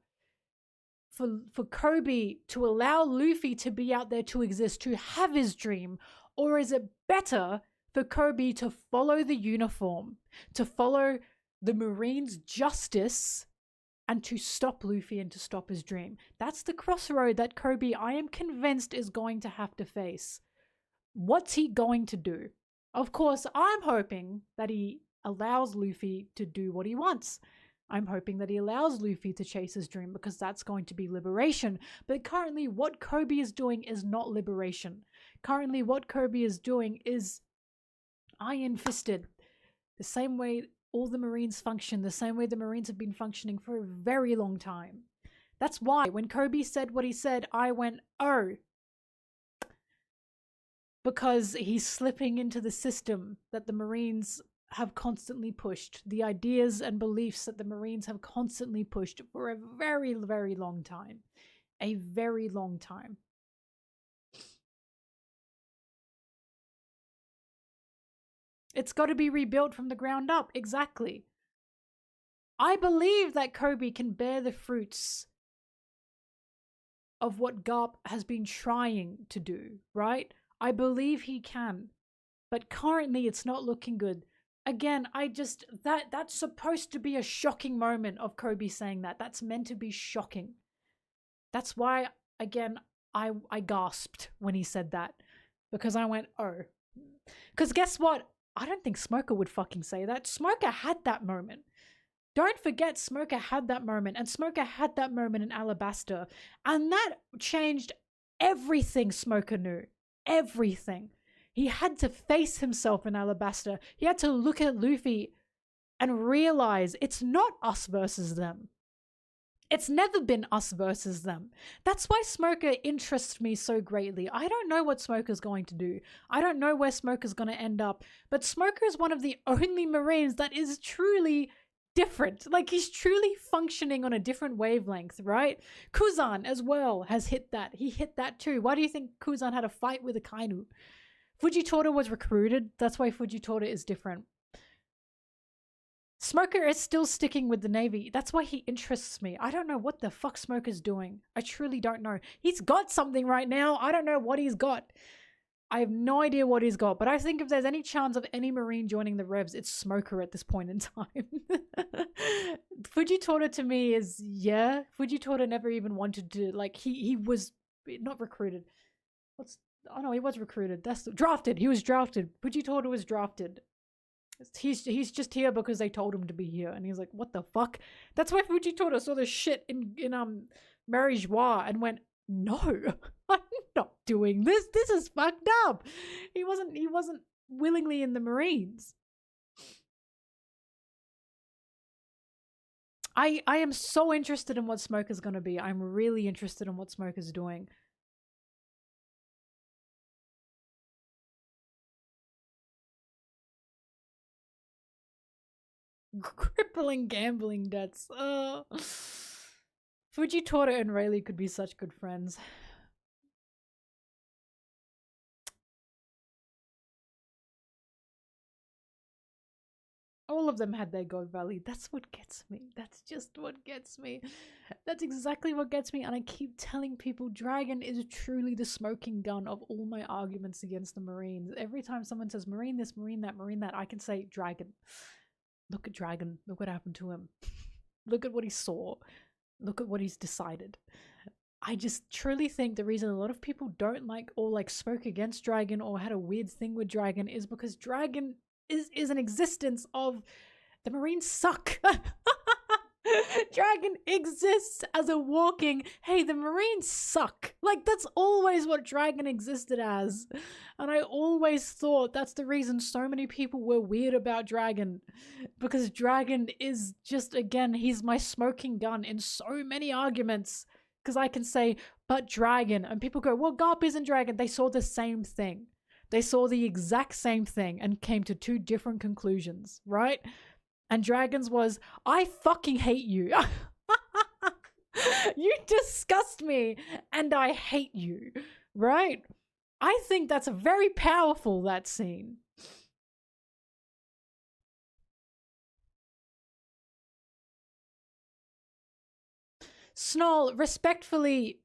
for Kobe to allow Luffy to be out there to exist, to have his dream, or is it better for Kobe to follow the uniform, to follow the Marines' justice, and to stop Luffy and to stop his dream? That's the crossroad that Kobe, I am convinced, is going to have to face. What's he going to do? Of course, I'm hoping that he allows Luffy to do what he wants. I'm hoping that he allows Luffy to chase his dream, because that's going to be liberation. But currently, what Kobe is doing is not liberation. Currently, what Kobe is doing is iron-fisted. The same way all the Marines function, the same way the Marines have been functioning for a very long time. That's why when Kobe said what he said, I went, oh. Because he's slipping into the system that the Marines have constantly pushed. The ideas and beliefs that the Marines have constantly pushed for a very, very long time. A very long time. It's got to be rebuilt from the ground up. Exactly. I believe that Kobe can bear the fruits of what Garp has been trying to do, right? I believe he can. But currently it's not looking good. Again, that's supposed to be a shocking moment of Kobe saying that. That's meant to be shocking. That's why, again, I gasped when he said that. Because I went, oh. Because guess what? I don't think Smoker would fucking say that. Smoker had that moment. Don't forget, Smoker had that moment. And Smoker had that moment in Alabasta. And that changed everything Smoker knew. Everything. He had to face himself in Alabasta. He had to look at Luffy and realize it's not us versus them. It's never been us versus them. That's why Smoker interests me so greatly. I don't know what Smoker's going to do. I don't know where Smoker's going to end up. But Smoker is one of the only Marines that is truly different. Like, he's truly functioning on a different wavelength, right? Kuzan as well has hit that. He hit that too. Why do you think Kuzan had a fight with Akainu? Fujitora was recruited. That's why Fujitora is different. Smoker is still sticking with the Navy. That's why he interests me. I don't know what the fuck Smoker's doing. I truly don't know. He's got something right now. I don't know what he's got. I have no idea what he's got. But I think if there's any chance of any Marine joining the Revs, it's Smoker at this point in time. Fujitora to me is, yeah. Fujitora never even wanted to, like, he was not recruited. Oh no, he was recruited. That's drafted. He was drafted. Fujitora was drafted. He's just here because they told him to be here, and he's like, what the fuck? That's why Fujitora saw the shit in Mary Joie and went, no, I'm not doing this. This is fucked up. He wasn't willingly in the Marines. I am so interested in what Smoker's gonna be. I'm really interested in what Smoker's doing. Crippling gambling debts. Fujitora and Rayleigh could be such good friends. All of them had their God Valley. That's what gets me. That's just what gets me. That's exactly what gets me. And I keep telling people Dragon is truly the smoking gun of all my arguments against the Marines. Every time someone says Marine this, Marine that, Marine that, I can say Dragon. Look at Dragon. Look what happened to him. Look at what he saw. Look at what he's decided. I just truly think the reason a lot of people don't like or like spoke against Dragon or had a weird thing with Dragon is because Dragon is an existence of the Marines suck. Dragon exists as a walking, hey, the Marines suck. Like, that's always what Dragon existed as. And I always thought that's the reason so many people were weird about Dragon. Because Dragon is just, again, he's my smoking gun in so many arguments. Because I can say, but Dragon. And people go, well, Garp isn't Dragon. They saw the same thing. They saw the exact same thing and came to two different conclusions, right? And Dragon's was, I fucking hate you. You disgust me and I hate you, right? I think that's very powerful, that scene. Snoll, respectfully,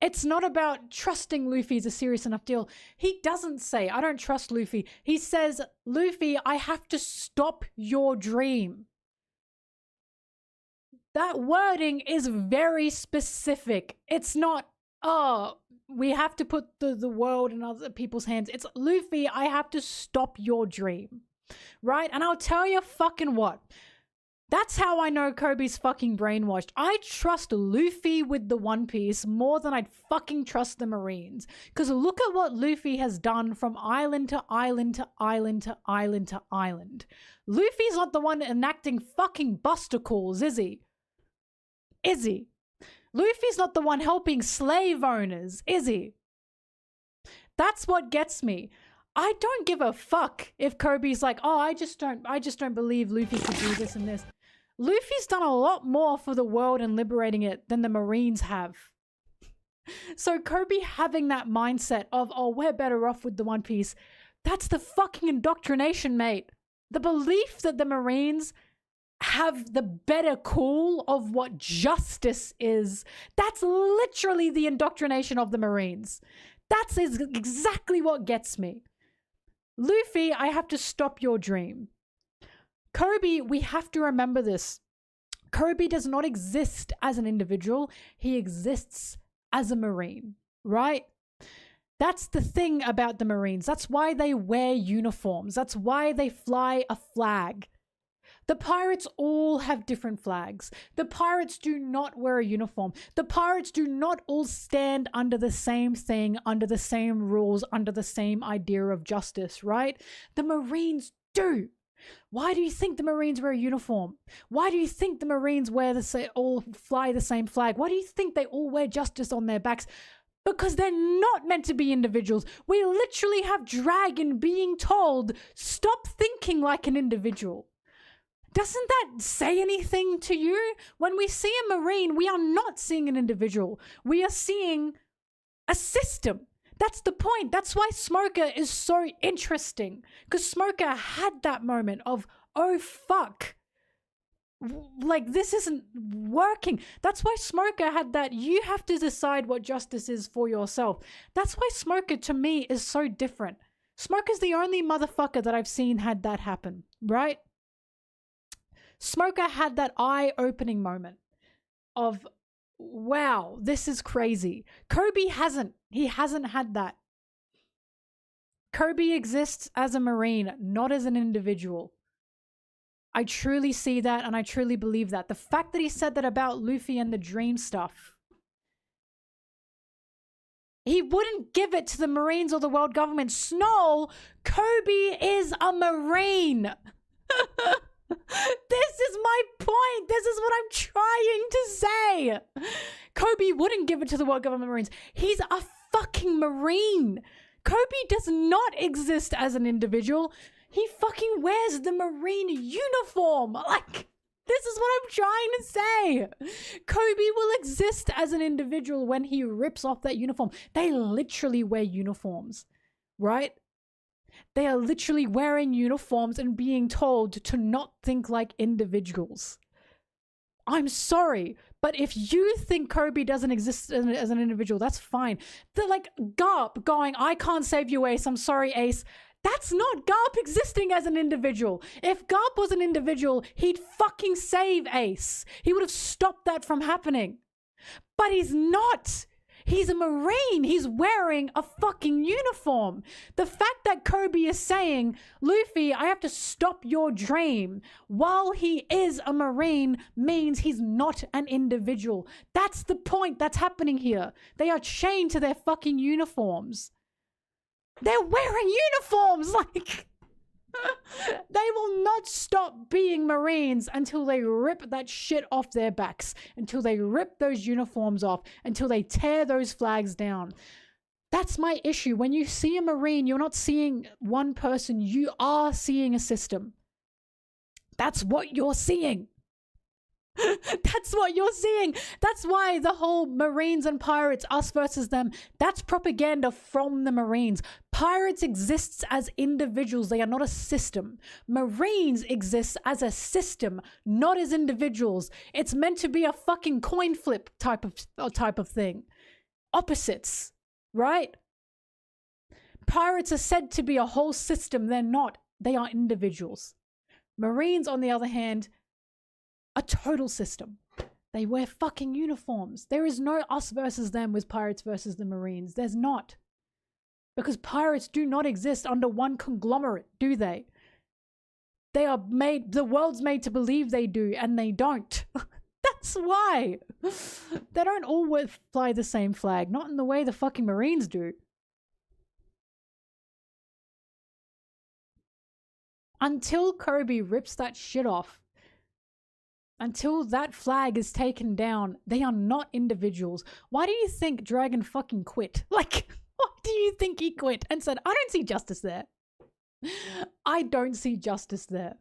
it's not about trusting Luffy is a serious enough deal. He doesn't say, I don't trust Luffy. He says, Luffy, I have to stop your dream. That wording is very specific. It's not, oh, we have to put the world in other people's hands. It's, Luffy, I have to stop your dream. Right? And I'll tell you fucking what. That's how I know Kobe's fucking brainwashed. I trust Luffy with the One Piece more than I'd fucking trust the Marines. Because look at what Luffy has done from island to island to island to island to island. Luffy's not the one enacting fucking buster calls, is he? Is he? Luffy's not the one helping slave owners, is he? That's what gets me. I don't give a fuck if Kobe's like, oh, I just don't believe Luffy could do this and this. Luffy's done a lot more for the world and liberating it than the Marines have. So Kobe having that mindset of, oh, we're better off with the One Piece, that's the fucking indoctrination, mate. The belief that the Marines have the better call of what justice is, that's literally the indoctrination of the Marines. That's exactly what gets me. Luffy, I have to stop your dream. Kobe, we have to remember this. Kobe does not exist as an individual. He exists as a Marine, right? That's the thing about the Marines. That's why they wear uniforms. That's why they fly a flag. The pirates all have different flags. The pirates do not wear a uniform. The pirates do not all stand under the same thing, under the same rules, under the same idea of justice, right? The Marines do. Why do you think the Marines wear a uniform? Why do you think the Marines all fly the same flag? Why do you think they all wear justice on their backs? Because they're not meant to be individuals. We literally have Dragon being told, stop thinking like an individual. Doesn't that say anything to you? When we see a Marine, we are not seeing an individual. We are seeing a system. That's the point. That's why Smoker is so interesting. Because Smoker had that moment of, oh fuck. Like, this isn't working. That's why Smoker had that, you have to decide what justice is for yourself. That's why Smoker, to me, is so different. Smoker's the only motherfucker that I've seen had that happen, right? Smoker had that eye-opening moment of, wow, this is crazy. Kobe hasn't. He hasn't had that. Kobe exists as a Marine, not as an individual. I truly see that, and I truly believe that. The fact that he said that about Luffy and the dream stuff, he wouldn't give it to the Marines or the world government. Snow, Kobe is a Marine. This is my point. This is what I'm trying to say. Kobe wouldn't give it to the world government Marines. He's a fucking Marine. Kobe does not exist as an individual. He fucking wears the Marine uniform. Like, this is what I'm trying to say. Kobe will exist as an individual when he rips off that uniform. They literally wear uniforms, right? They are literally wearing uniforms and being told to not think like individuals. I'm sorry, but if you think Kobe doesn't exist as an individual, that's fine. They're like Garp going, I can't save you, Ace. I'm sorry, Ace. That's not Garp existing as an individual. If Garp was an individual, he'd fucking save Ace. He would have stopped that from happening. But he's not. He's a Marine. He's wearing a fucking uniform. The fact that Kobe is saying, Luffy, I have to stop your dream while he is a Marine means he's not an individual. That's the point that's happening here. They are chained to their fucking uniforms. They're wearing uniforms, like... They will not stop being Marines until they rip that shit off their backs, until they rip those uniforms off, until they tear those flags down. That's my issue. When you see a Marine, you're not seeing one person, you are seeing a system. That's what you're seeing. That's what you're seeing. That's why the whole Marines and pirates, us versus them, that's propaganda from the Marines. Pirates exists as individuals. They are not a system. Marines exists as a system, not as individuals. It's meant to be a fucking coin flip type of thing. Opposites, right? Pirates are said to be a whole system. They're not. They are individuals. Marines, on the other hand, a total system. They wear fucking uniforms. There is no us versus them with pirates versus the Marines. There's not. Because pirates do not exist under one conglomerate, do they? They are made, the world's made to believe they do, and they don't. That's why. They don't all fly the same flag, not in the way the fucking Marines do. Until Kobe rips that shit off, until that flag is taken down, they are not individuals. Why do you think Dragon fucking quit? Like, why do you think he quit and said, I don't see justice there? I don't see justice there.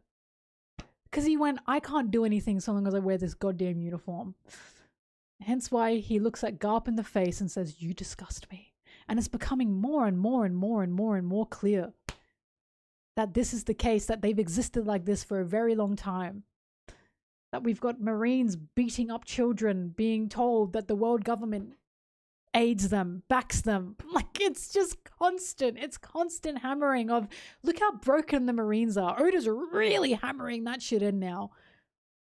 Because he went, I can't do anything so long as I wear this goddamn uniform. Hence why he looks at Garp in the face and says, you disgust me. And it's becoming more and more and more and more and more clear that this is the case, that they've existed like this for a very long time. That we've got Marines beating up children, being told that the world government aids them, backs them. Like, it's just constant. It's constant hammering of, look how broken the Marines are. Oda's really hammering that shit in now.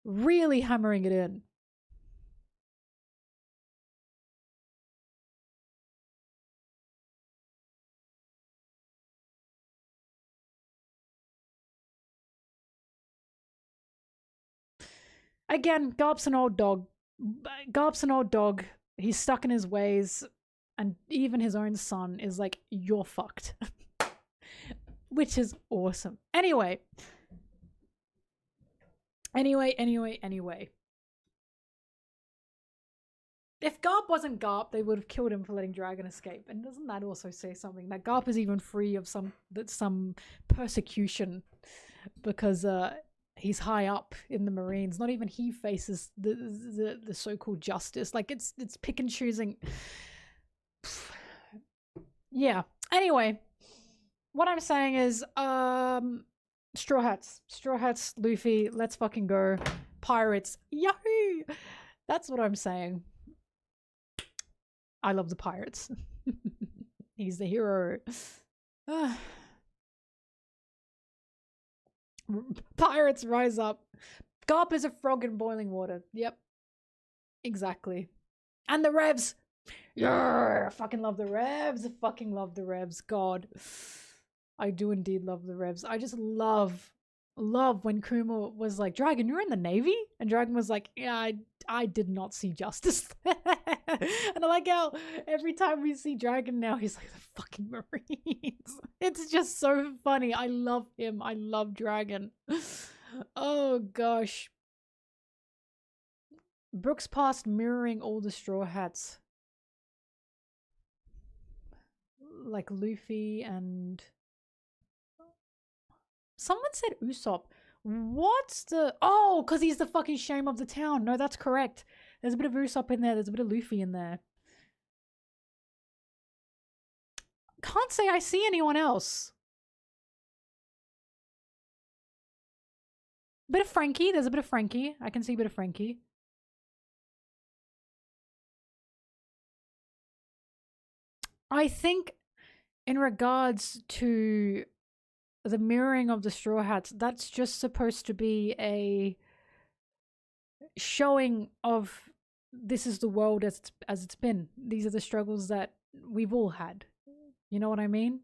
Really hammering it in. Again, Garp's an old dog. Garp's an old dog. He's stuck in his ways. And even his own son is like, you're fucked. Which is awesome. Anyway, Anyway. If Garp wasn't Garp, they would have killed him for letting Dragon escape. And doesn't that also say something? That Garp is even free of some persecution because he's high up in the Marines. Not even he faces the so-called justice. Like it's pick and choosing. Yeah. Anyway, what I'm saying is Straw Hats, Luffy, let's fucking go. Pirates, yahoo! That's what I'm saying. I love the pirates. He's the hero. Pirates rise up. Garp is a frog in boiling water. Yep. Exactly. And the revs. Yeah, I fucking love the revs. I fucking love the revs. God. I do indeed love the revs. I just love when Kuma was like, Dragon, you're in the Navy? And Dragon was like, yeah, I did not see justice. And I like how every time we see Dragon now, he's like, the fucking Marines. It's just so funny. I love him. I love Dragon. Oh, gosh. Brooks past mirroring all the Straw Hats. Like Luffy and... Someone said Usopp. What's the... Oh, because he's the fucking shame of the town. No, that's correct. There's a bit of Usopp in there. There's a bit of Luffy in there. Can't say I see anyone else. Bit of Frankie. There's a bit of Frankie. I can see a bit of Frankie. I think in regards to the mirroring of the Straw Hats, that's just supposed to be a showing of this is the world as it's been. These are the struggles that we've all had. You know what I mean?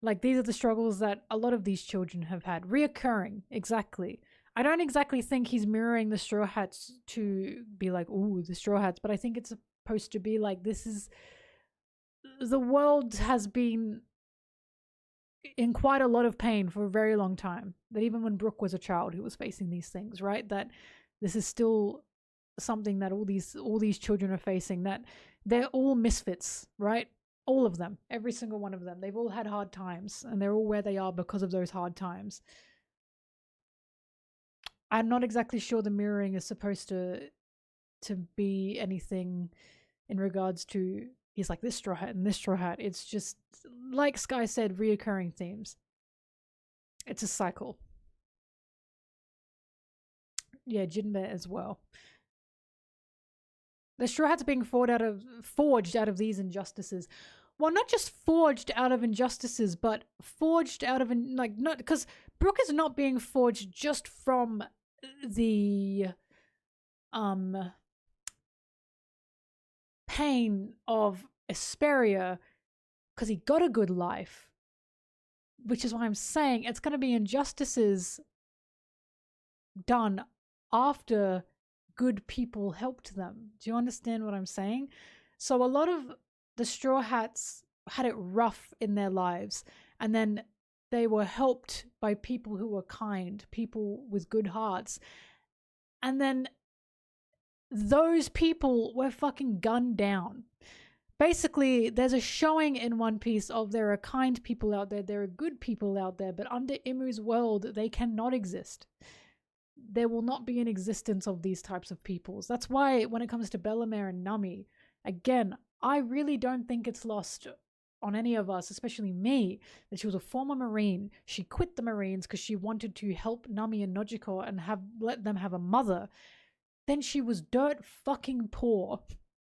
Like, these are the struggles that a lot of these children have had. Reoccurring, exactly. I don't exactly think he's mirroring the Straw Hats to be like, ooh, the Straw Hats, but I think it's supposed to be like, this is... The world has been in quite a lot of pain for a very long time. That even when Brook was a child who was facing these things, right? That this is still something that all these children are facing, that they're all misfits, right? All of them, every single one of them. They've all had hard times and they're all where they are because of those hard times. I'm not exactly sure the mirroring is supposed to be anything in regards to he's like this Straw Hat and this Straw Hat. It's just, like Sky said, reoccurring themes. It's a cycle. Yeah, Jinbei as well. The Straw Hats being forged out of these injustices. Well, not just forged out of injustices, but forged out of, like, not, because Brook is not being forged just from the pain of Asperia, because he got a good life, which is why I'm saying it's going to be injustices done after good people helped them. Do you understand what I'm saying? So a lot of the Straw Hats had it rough in their lives, and then they were helped by people who were kind, people with good hearts, and then those people were fucking gunned down. Basically, there's a showing in One Piece of there are kind people out there, there are good people out there, but under Imu's world, they cannot exist. There will not be an existence of these types of peoples. That's why when it comes to Bellemere and Nami, again, I really don't think it's lost on any of us, especially me, that she was a former Marine. She quit the Marines because she wanted to help Nami and Nojiko and let them have a mother. Then she was dirt fucking poor.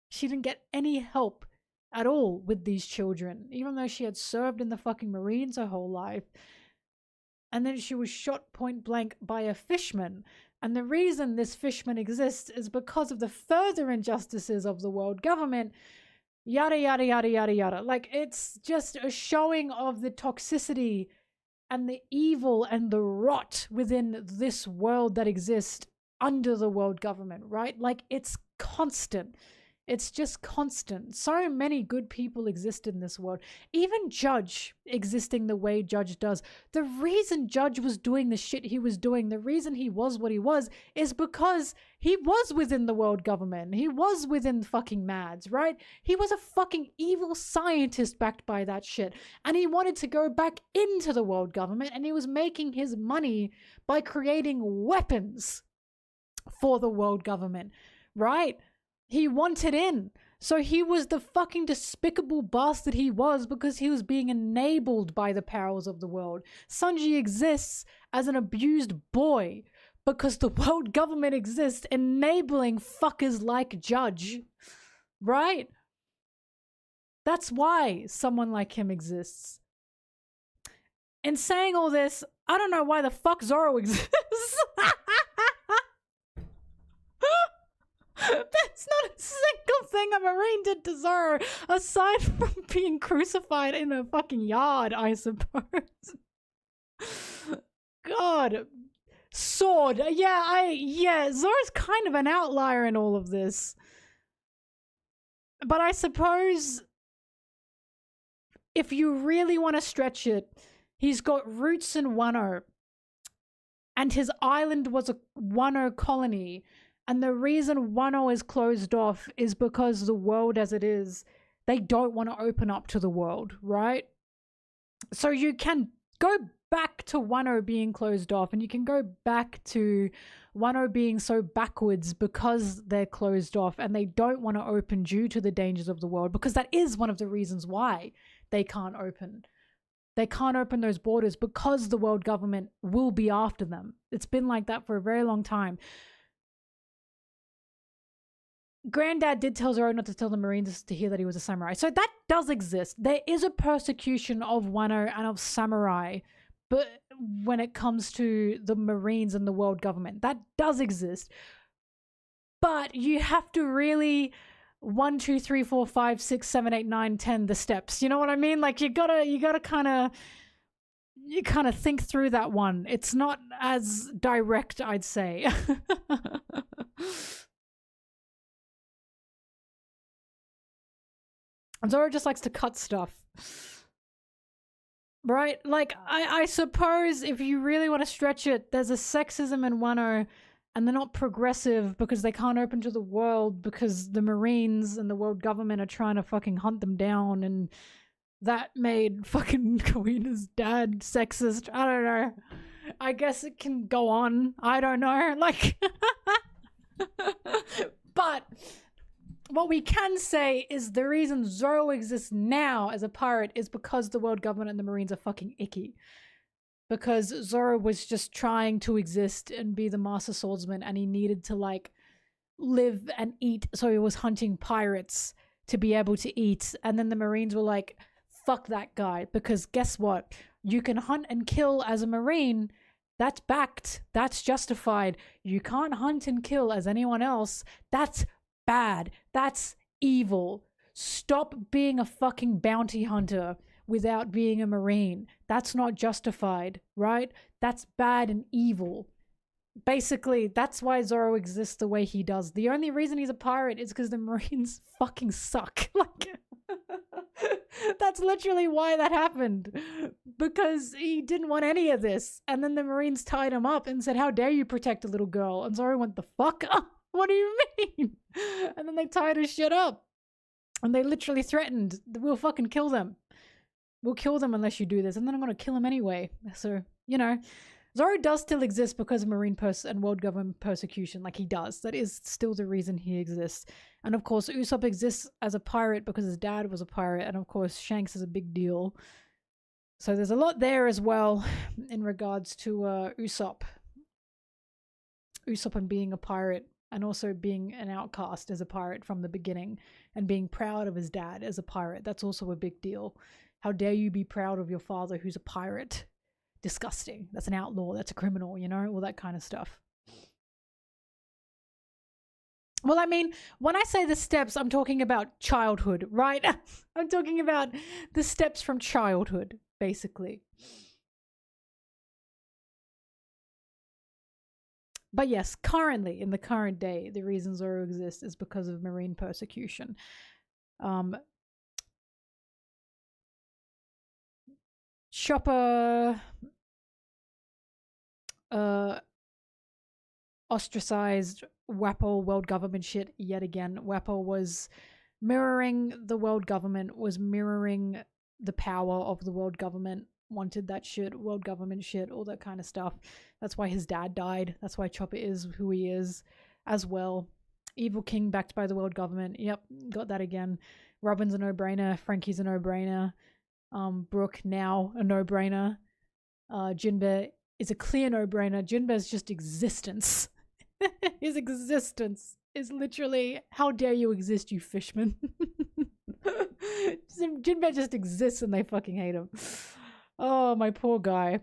She didn't get any help at all with these children, even though she had served in the fucking Marines her whole life. And then she was shot point blank by a fishman. And the reason this fishman exists is because of the further injustices of the world government. Yada, yada, yada, yada, yada. Like, it's just a showing of the toxicity and the evil and the rot within this world that exists under the world government, right? Like, it's constant. It's just constant. So many good people exist in this world. Even Judge existing the way Judge does. The reason Judge was doing the shit he was doing, the reason he was what he was, is because he was within the world government. He was within fucking Mads, right? He was a fucking evil scientist backed by that shit. And he wanted to go back into the world government, and he was making his money by creating weapons for the world government, right? He wanted in. So he was the fucking despicable bastard he was because he was being enabled by the powers of the world. Sanji exists as an abused boy because the world government exists enabling fuckers like Judge, right? That's why someone like him exists. In saying all this, I don't know why the fuck Zoro exists. That's not a single thing a Marine did to Zoro, aside from being crucified in a fucking yard, I suppose. God. Sword. Yeah, Zoro's kind of an outlier in all of this. But I suppose if you really want to stretch it, he's got roots in Wano. And his island was a Wano colony. And the reason Wano is closed off is because the world as it is, they don't want to open up to the world, right? So you can go back to Wano being closed off, and you can go back to Wano being so backwards because they're closed off and they don't want to open due to the dangers of the world, because that is one of the reasons why they can't open. They can't open those borders because the world government will be after them. It's been like that for a very long time. Granddad did tell Zoro not to tell the Marines to hear that he was a samurai. So that does exist. There is a persecution of Wano and of samurai, but when it comes to the Marines and the world government, that does exist. But you have to really 1, 2, 3, 4, 5, 6, 7, 8, 9, 10 the steps. You know what I mean? Like you gotta kind of think through that one. It's not as direct, I'd say. Zoro just likes to cut stuff. Right? Like, I suppose if you really want to stretch it, there's a sexism in Wano, and they're not progressive because they can't open to the world because the Marines and the world government are trying to fucking hunt them down, and that made fucking Kawina's dad sexist. I don't know. I guess it can go on. I don't know. Like, but what we can say is the reason Zoro exists now as a pirate is because the world government and the Marines are fucking icky. Because Zoro was just trying to exist and be the master swordsman, and he needed to like live and eat, so he was hunting pirates to be able to eat. And then the Marines were like, fuck that guy, because guess what? You can hunt and kill as a Marine. That's backed. That's justified. You can't hunt and kill as anyone else. That's bad. That's evil. Stop being a fucking bounty hunter without being a Marine. That's not justified, right? That's bad and evil. Basically, that's why Zoro exists the way he does. The only reason he's a pirate is because the Marines fucking suck. Like, that's literally why that happened. Because he didn't want any of this. And then the Marines tied him up and said, how dare you protect a little girl? And Zoro went, the fuck? What do you mean? And then they tied his shit up. And they literally threatened, we'll fucking kill them. We'll kill them unless you do this. And then I'm going to kill him anyway. So, you know, Zoro does still exist because of Marine and world government persecution. Like, he does. That is still the reason he exists. And of course, Usopp exists as a pirate because his dad was a pirate. And of course, Shanks is a big deal. So there's a lot there as well in regards to Usopp. Usopp and being a pirate. And also being an outcast as a pirate from the beginning. And being proud of his dad as a pirate. That's also a big deal. How dare you be proud of your father who's a pirate? Disgusting. That's an outlaw. That's a criminal, you know? All that kind of stuff. Well, I mean, when I say the steps, I'm talking about childhood, right? I'm talking about the steps from childhood, basically. But yes, currently, in the current day, the reason Zoro exists is because of marine persecution. Chopper ostracized WAPO world government shit yet again. WAPO was mirroring the world government, was mirroring the power of the world government, wanted that shit, world government shit, all that kind of stuff. That's why his dad died. That's why Chopper is who he is as well. Evil King backed by the world government. Yep, got that again. Robin's a no-brainer. Frankie's a no-brainer. Brooke now a no-brainer. Jinbe is a clear no-brainer. Jinbe's just existence. His existence is literally, how dare you exist, you fishman. Jinbe just exists and they fucking hate him. Oh, my poor guy.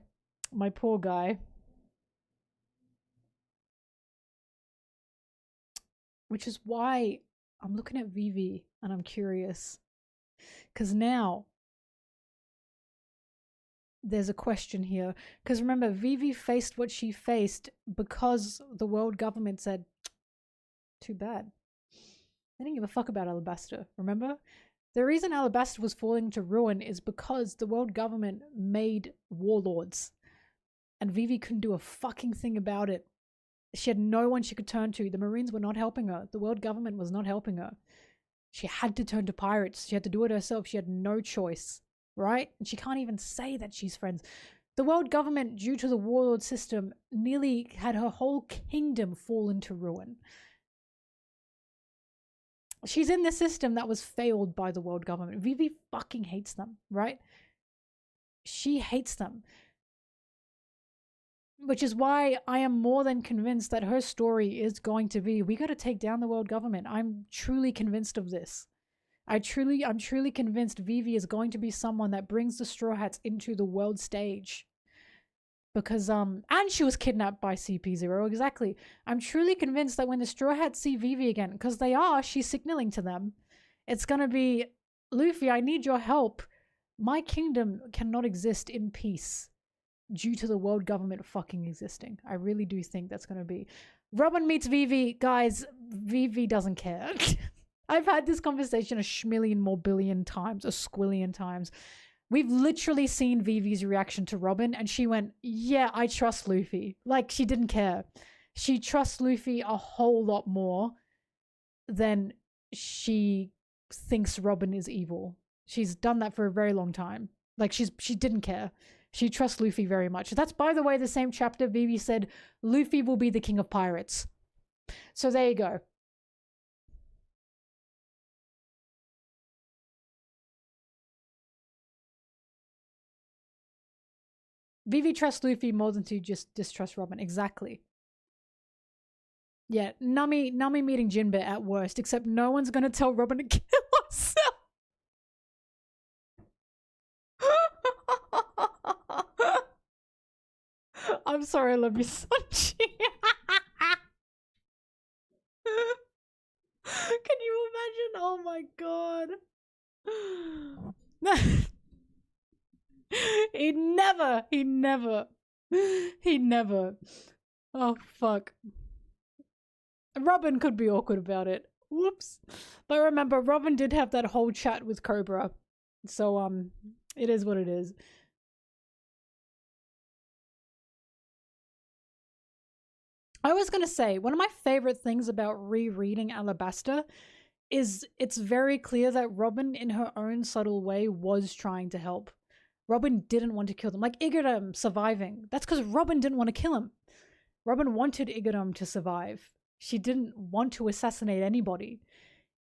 My poor guy. Which is why I'm looking at Vivi and I'm curious. Because now there's a question here. Because remember, Vivi faced what she faced because the world government said, too bad. They didn't give a fuck about Alabasta, remember? The reason Alabasta was falling to ruin is because the world government made warlords. And Vivi couldn't do a fucking thing about it. She had no one she could turn to. The Marines were not helping her. The world government was not helping her. She had to turn to pirates. She had to do it herself. She had no choice, right? And she can't even say that she's friends. The world government, due to the warlord system, nearly had her whole kingdom fall into ruin. She's in the system that was failed by the world government. Vivi fucking hates them, right? She hates them. Which is why I am more than convinced that her story is going to be, we got to take down the world government. I'm truly convinced of this. I'm truly convinced Vivi is going to be someone that brings the Straw Hats into the world stage. Because, and she was kidnapped by CP0, exactly. I'm truly convinced that when the Straw Hats see Vivi again, because they are, she's signaling to them, it's gonna be, Luffy, I need your help. My kingdom cannot exist in peace due to the world government fucking existing. I really do think that's gonna be. Robin meets Vivi, guys, Vivi doesn't care. I've had this conversation a schmillion more billion times, a squillion times. We've literally seen Vivi's reaction to Robin and she went, yeah, I trust Luffy. Like, she didn't care. She trusts Luffy a whole lot more than she thinks Robin is evil. She's done that for a very long time. Like, she didn't care. She trusts Luffy very much. That's, by the way, the same chapter Vivi said, Luffy will be the king of pirates. So there you go. Vivi trusts Luffy more than to just distrust Robin. Exactly. Yeah, Nami meeting Jinbe at worst, except no one's gonna tell Robin to kill herself. I'm sorry, I love you, Sanji. Can you imagine? Oh my god. He never. Oh, fuck. Robin could be awkward about it. Whoops. But remember, Robin did have that whole chat with Cobra. So, it is what it is. I was gonna say, one of my favorite things about rereading Alabasta is it's very clear that Robin, in her own subtle way, was trying to help. Robin didn't want to kill them. Like Igadam surviving. That's because Robin didn't want to kill him. Robin wanted Igadam to survive. She didn't want to assassinate anybody.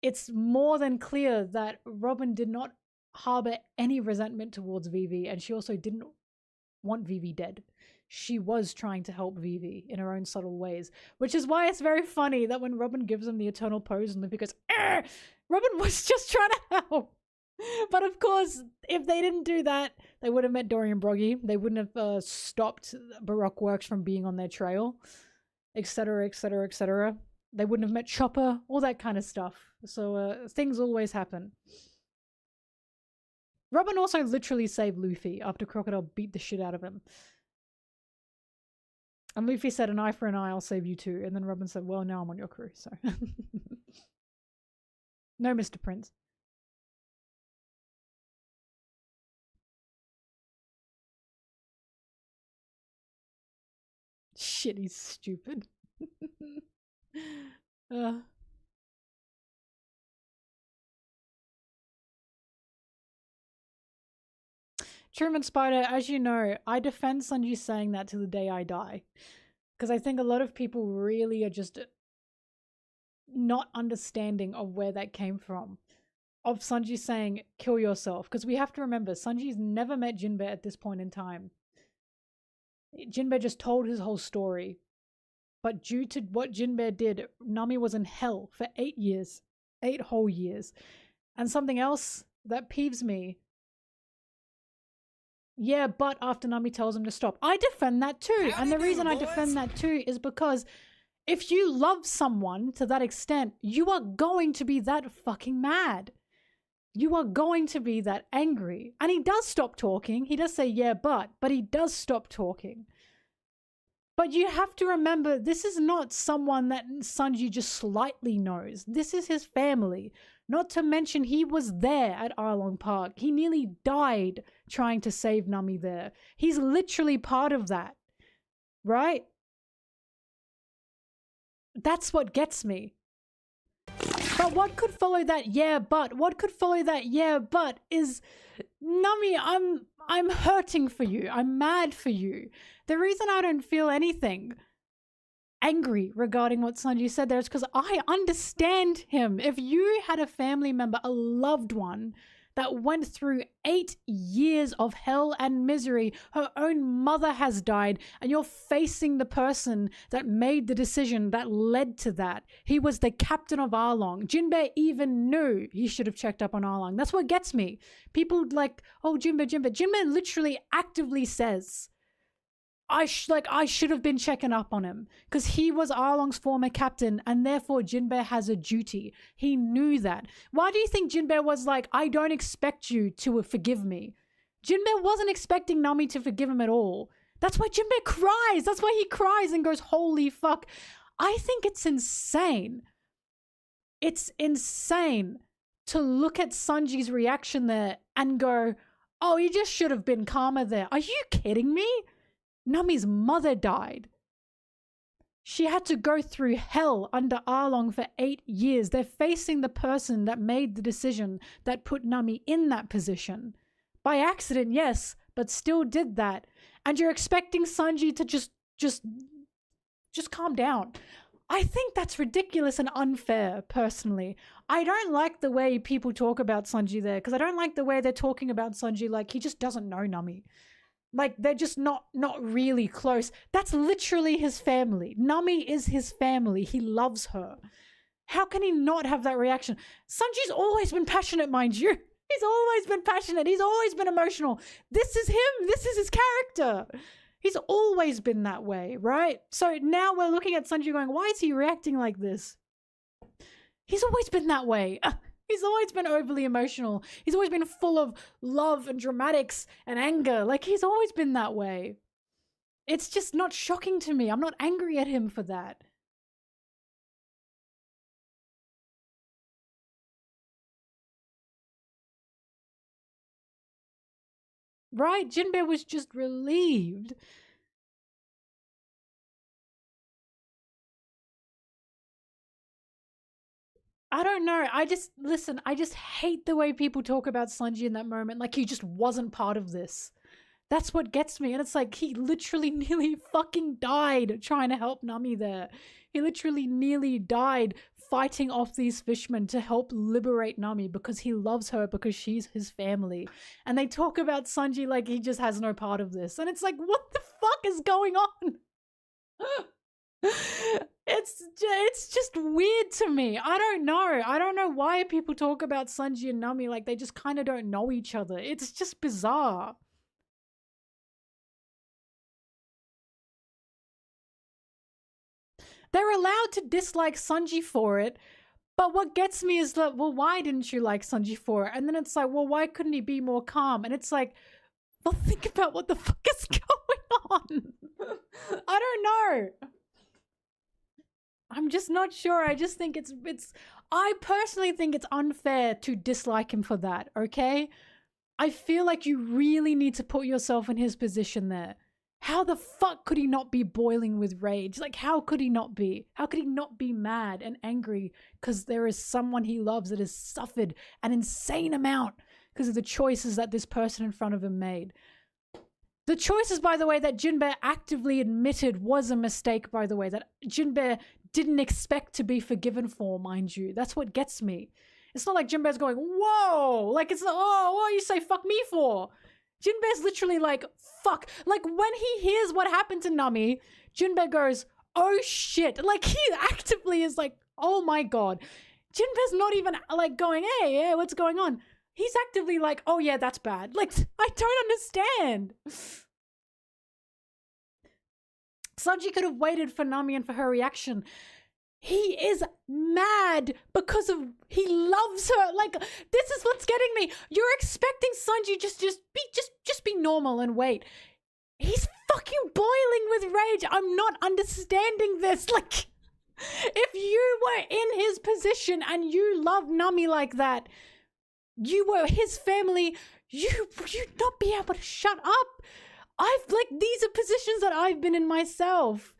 It's more than clear that Robin did not harbor any resentment towards Vivi, and she also didn't want Vivi dead. She was trying to help Vivi in her own subtle ways, which is why it's very funny that when Robin gives him the eternal pose and Luffy goes, "Arr!" Robin was just trying to help. But of course, if they didn't do that, they would have met Dory and Broggy. They wouldn't have stopped Baroque Works from being on their trail, etc., etc., etc. They wouldn't have met Chopper, all that kind of stuff. So things always happen. Robin also literally saved Luffy after Crocodile beat the shit out of him. And Luffy said, an eye for an eye, I'll save you too. And then Robin said, well, now I'm on your crew, so. No, Mr. Prince. Shit, he's stupid. Truman Spider, as you know, I defend Sanji saying that to the day I die. Because I think a lot of people really are just not understanding of where that came from. Of Sanji saying, kill yourself. Because we have to remember, Sanji's never met Jinbei at this point in time. Jinbei just told his whole story. But due to what Jinbei did, Nami was in hell for 8 years. 8 whole years. And something else that peeves me. Yeah, but after Nami tells him to stop. I defend that too. And the reason I defend that too is because if you love someone to that extent, you are going to be that fucking mad. You are going to be that angry. And he does stop talking. He does say, yeah, but he does stop talking. But you have to remember, this is not someone that Sanji just slightly knows. This is his family. Not to mention he was there at Arlong Park. He nearly died trying to save Nami there. He's literally part of that. Right? That's what gets me. But what could follow that what could follow that is, Nami, I'm hurting for you. I'm mad for you. The reason I don't feel anything angry regarding what Sanji said there is because I understand him. If you had a family member, a loved one, that went through 8 years of hell and misery, her own mother has died, and you're facing the person that made the decision that led to that. He was the captain of Arlong. Jinbei even knew he should have checked up on Arlong. That's what gets me. People like, oh, Jinbei. Jinbei literally actively says, I should have been checking up on him because he was Arlong's former captain and therefore Jinbei has a duty. He knew that. Why do you think Jinbei was like, I don't expect you to forgive me? Jinbei wasn't expecting Nami to forgive him at all. That's why Jinbei cries. That's why he cries and goes, holy fuck. I think it's insane. It's insane to look at Sanji's reaction there and go, oh, he just should have been calmer there. Are you kidding me? Nami's mother died. She had to go through hell under Arlong for 8 years. They're facing the person that made the decision that put Nami in that position. By accident, yes, but still did that. And you're expecting Sanji to just calm down. I think that's ridiculous and unfair, personally. I don't like the way people talk about Sanji there, because I don't like the way they're talking about Sanji like he just doesn't know Nami. Like, they're just not really close. That's literally his family. Nami is his family. He loves her. How can he not have that reaction? Sanji's always been passionate, mind you. He's always been passionate. He's always been emotional. This is him. This is his character. He's always been that way, right? So now we're looking at Sanji going, why is he reacting like this? He's always been that way. He's always been overly emotional. He's always been full of love and dramatics and anger. Like, he's always been that way. It's just not shocking to me. I'm not angry at him for that. Right? Jinbei was just relieved. I don't know. I just hate the way people talk about Sanji in that moment. Like he just wasn't part of this. That's what gets me. And it's like, he literally nearly fucking died trying to help Nami there. He literally nearly died fighting off these fishmen to help liberate Nami because he loves her, because she's his family. And they talk about Sanji like he just has no part of this. And it's like, what the fuck is going on? It's just weird to me. I don't know. I don't know why people talk about Sanji and Nami like they just kind of don't know each other. It's just bizarre. They're allowed to dislike Sanji for it, but what gets me is that, well, why didn't you like Sanji for it? And then it's like, well, why couldn't he be more calm? And it's like, well, think about what the fuck is going on. I don't know. I'm just not sure. I just think I personally think it's unfair to dislike him for that, okay? I feel like you really need to put yourself in his position there. How the fuck could he not be boiling with rage? Like, how could he not be? How could he not be mad and angry because there is someone he loves that has suffered an insane amount because of the choices that this person in front of him made? The choices, by the way, that Jinbei actively admitted was a mistake, by the way, that Jinbei didn't expect to be forgiven for, mind you. That's what gets me. It's not like Jinbei's going, whoa, like it's not, oh, what you say fuck me for? Jinbei's literally like, fuck. Like when he hears what happened to Nami, Jinbei goes, oh shit. Like he actively is like, oh my God. Jinbei's not even like going, hey, what's going on? He's actively like, oh yeah, that's bad. Like, I don't understand. Sanji could have waited for Nami and for her reaction. He is mad because of he loves her. Like, this is what's getting me. You're expecting Sanji just be normal and wait. He's fucking boiling with rage. I'm not understanding this. Like, if you were in his position and you love Nami like that, you were his family, you'd not be able to shut up. These are positions that I've been in myself.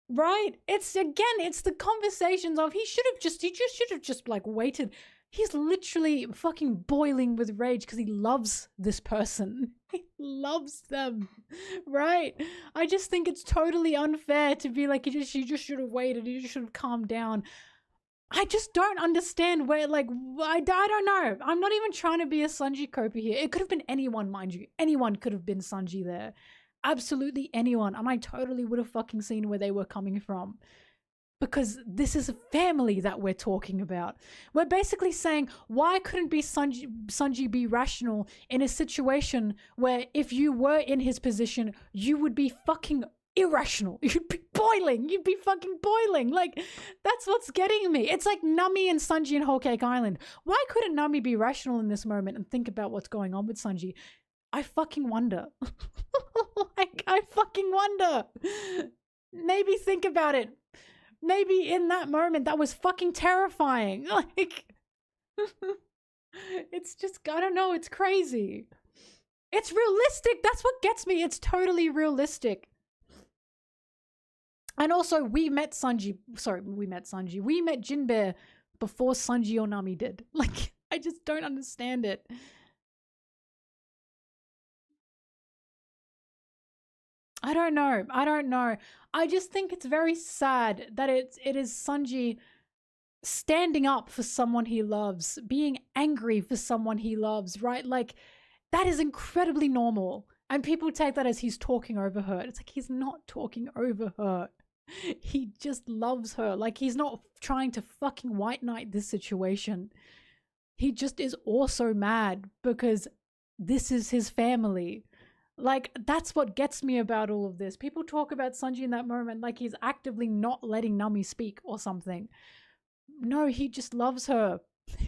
Right? It's the conversations of he just should have just like waited. He's literally fucking boiling with rage because he loves this person. He loves them. Right? I just think it's totally unfair to be like, you just should have waited. You just should have calmed down. I just don't understand where, like, I don't know. I'm not even trying to be a Sanji Kopi here. It could have been anyone, mind you. Anyone could have been Sanji there. Absolutely anyone. And I totally would have fucking seen where they were coming from. Because this is a family that we're talking about. We're basically saying, why couldn't Sanji be rational in a situation where if you were in his position, you would be fucking irrational. You'd be boiling. You'd be fucking boiling. Like, that's what's getting me. It's like Nami and Sanji in Whole Cake Island. Why couldn't Nami be rational in this moment and think about what's going on with Sanji? I fucking wonder. Like, I fucking wonder. Maybe think about it. Maybe in that moment that was fucking terrifying. Like, it's just, I don't know, it's crazy. It's realistic. That's what gets me. It's totally realistic. And also, we met Jinbei before Sanji or Nami did. Like, I just don't understand it. I don't know. I just think it's very sad that it is Sanji standing up for someone he loves, being angry for someone he loves, right? Like, that is incredibly normal. And people take that as he's talking over her. It's like, he's not talking over her. He just loves her. Like, he's not trying to fucking white knight this situation. He just is also mad because this is his family. Like, that's what gets me about all of this. People talk about Sanji in that moment like he's actively not letting Nami speak or something. No, he just loves her.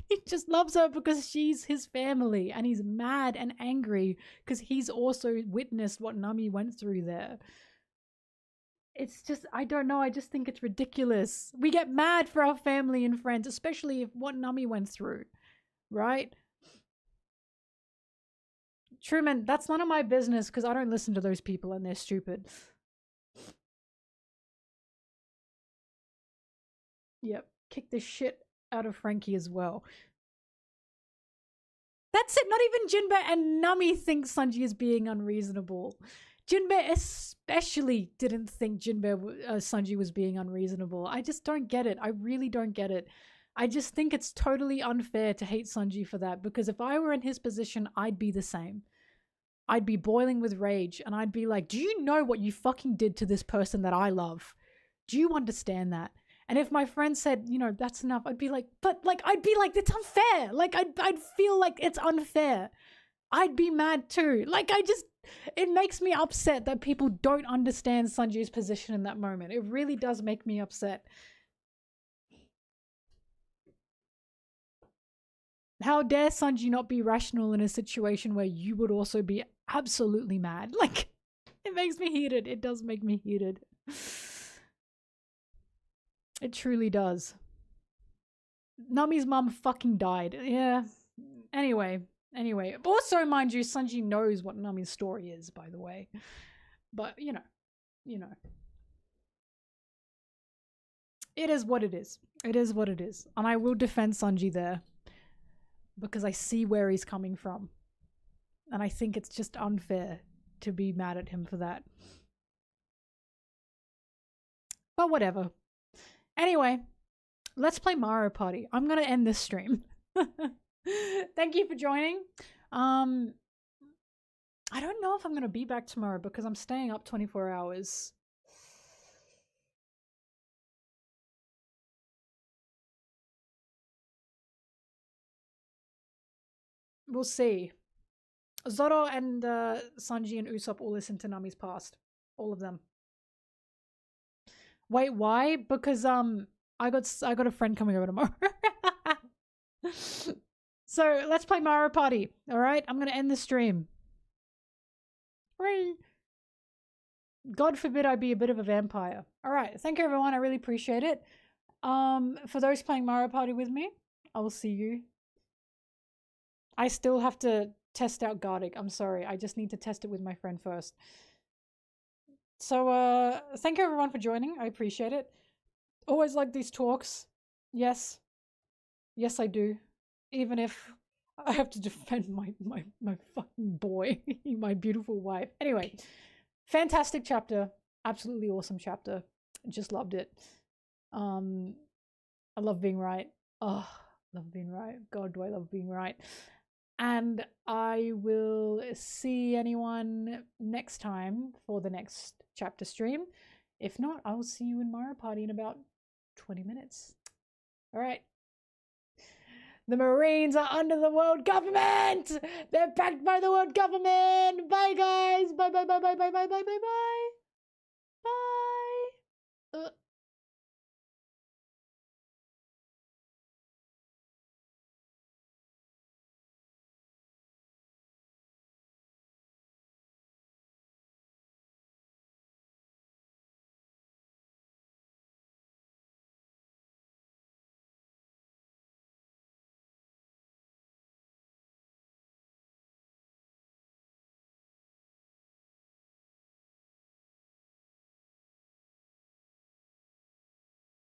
He just loves her because she's his family, and he's mad and angry because he's also witnessed what Nami went through there. It's just, I don't know, I just think it's ridiculous. We get mad for our family and friends, especially if what Nami went through, right? Truman, that's none of my business because I don't listen to those people and they're stupid. Yep, kick the shit out of Frankie as well. That's it, not even Jinbei and Nami think Sanji is being unreasonable. Jinbei especially didn't think Sanji was being unreasonable. I just don't get it. I really don't get it. I just think it's totally unfair to hate Sanji for that, because if I were in his position, I'd be the same. I'd be boiling with rage and I'd be like, do you know what you fucking did to this person that I love? Do you understand that? And if my friend said, you know, that's enough, I'd be like, but like, I'd be like, it's unfair. Like, I'd feel like it's unfair. I'd be mad too. Like, it makes me upset that people don't understand Sanji's position in that moment. It really does make me upset. How dare Sanji not be rational in a situation where you would also be absolutely mad? Like, It makes me heated. It does make me heated. It truly does. Nami's mum fucking died. Yeah. Anyway. Also, mind you, Sanji knows what Nami's story is, by the way. But, you know. It is what it is. It is what it is. And I will defend Sanji there. Because I see where he's coming from. And I think it's just unfair to be mad at him for that. But whatever. Anyway, let's play Mario Party. I'm gonna end this stream. Thank you for joining. I don't know if I'm gonna be back tomorrow because I'm staying up 24 hours. We'll see. Zoro and Sanji and Usopp all listen to Nami's past. All of them. Wait, why? Because I got a friend coming over tomorrow. So let's play Mario Party. All right, I'm gonna end the stream. Whee! God forbid I be a bit of a vampire. All right, thank you everyone. I really appreciate it. For those playing Mario Party with me, I will see you. I still have to test out Gardic. I'm sorry. I just need to test it with my friend first. So, thank you everyone for joining. I appreciate it. Always like these talks. Yes. Yes, I do. Even if I have to defend my fucking boy, my beautiful wife. Anyway, fantastic chapter. Absolutely awesome chapter. Just loved it. I love being right. Oh, love being right. God, do I love being right. And I will see anyone next time for the next chapter stream. If not, I will see you in Mario Party in about 20 minutes. All right. The Marines are under the world government. They're backed by the world government. Bye, guys. Bye, bye, bye, bye, bye, bye, bye, bye, bye. Bye.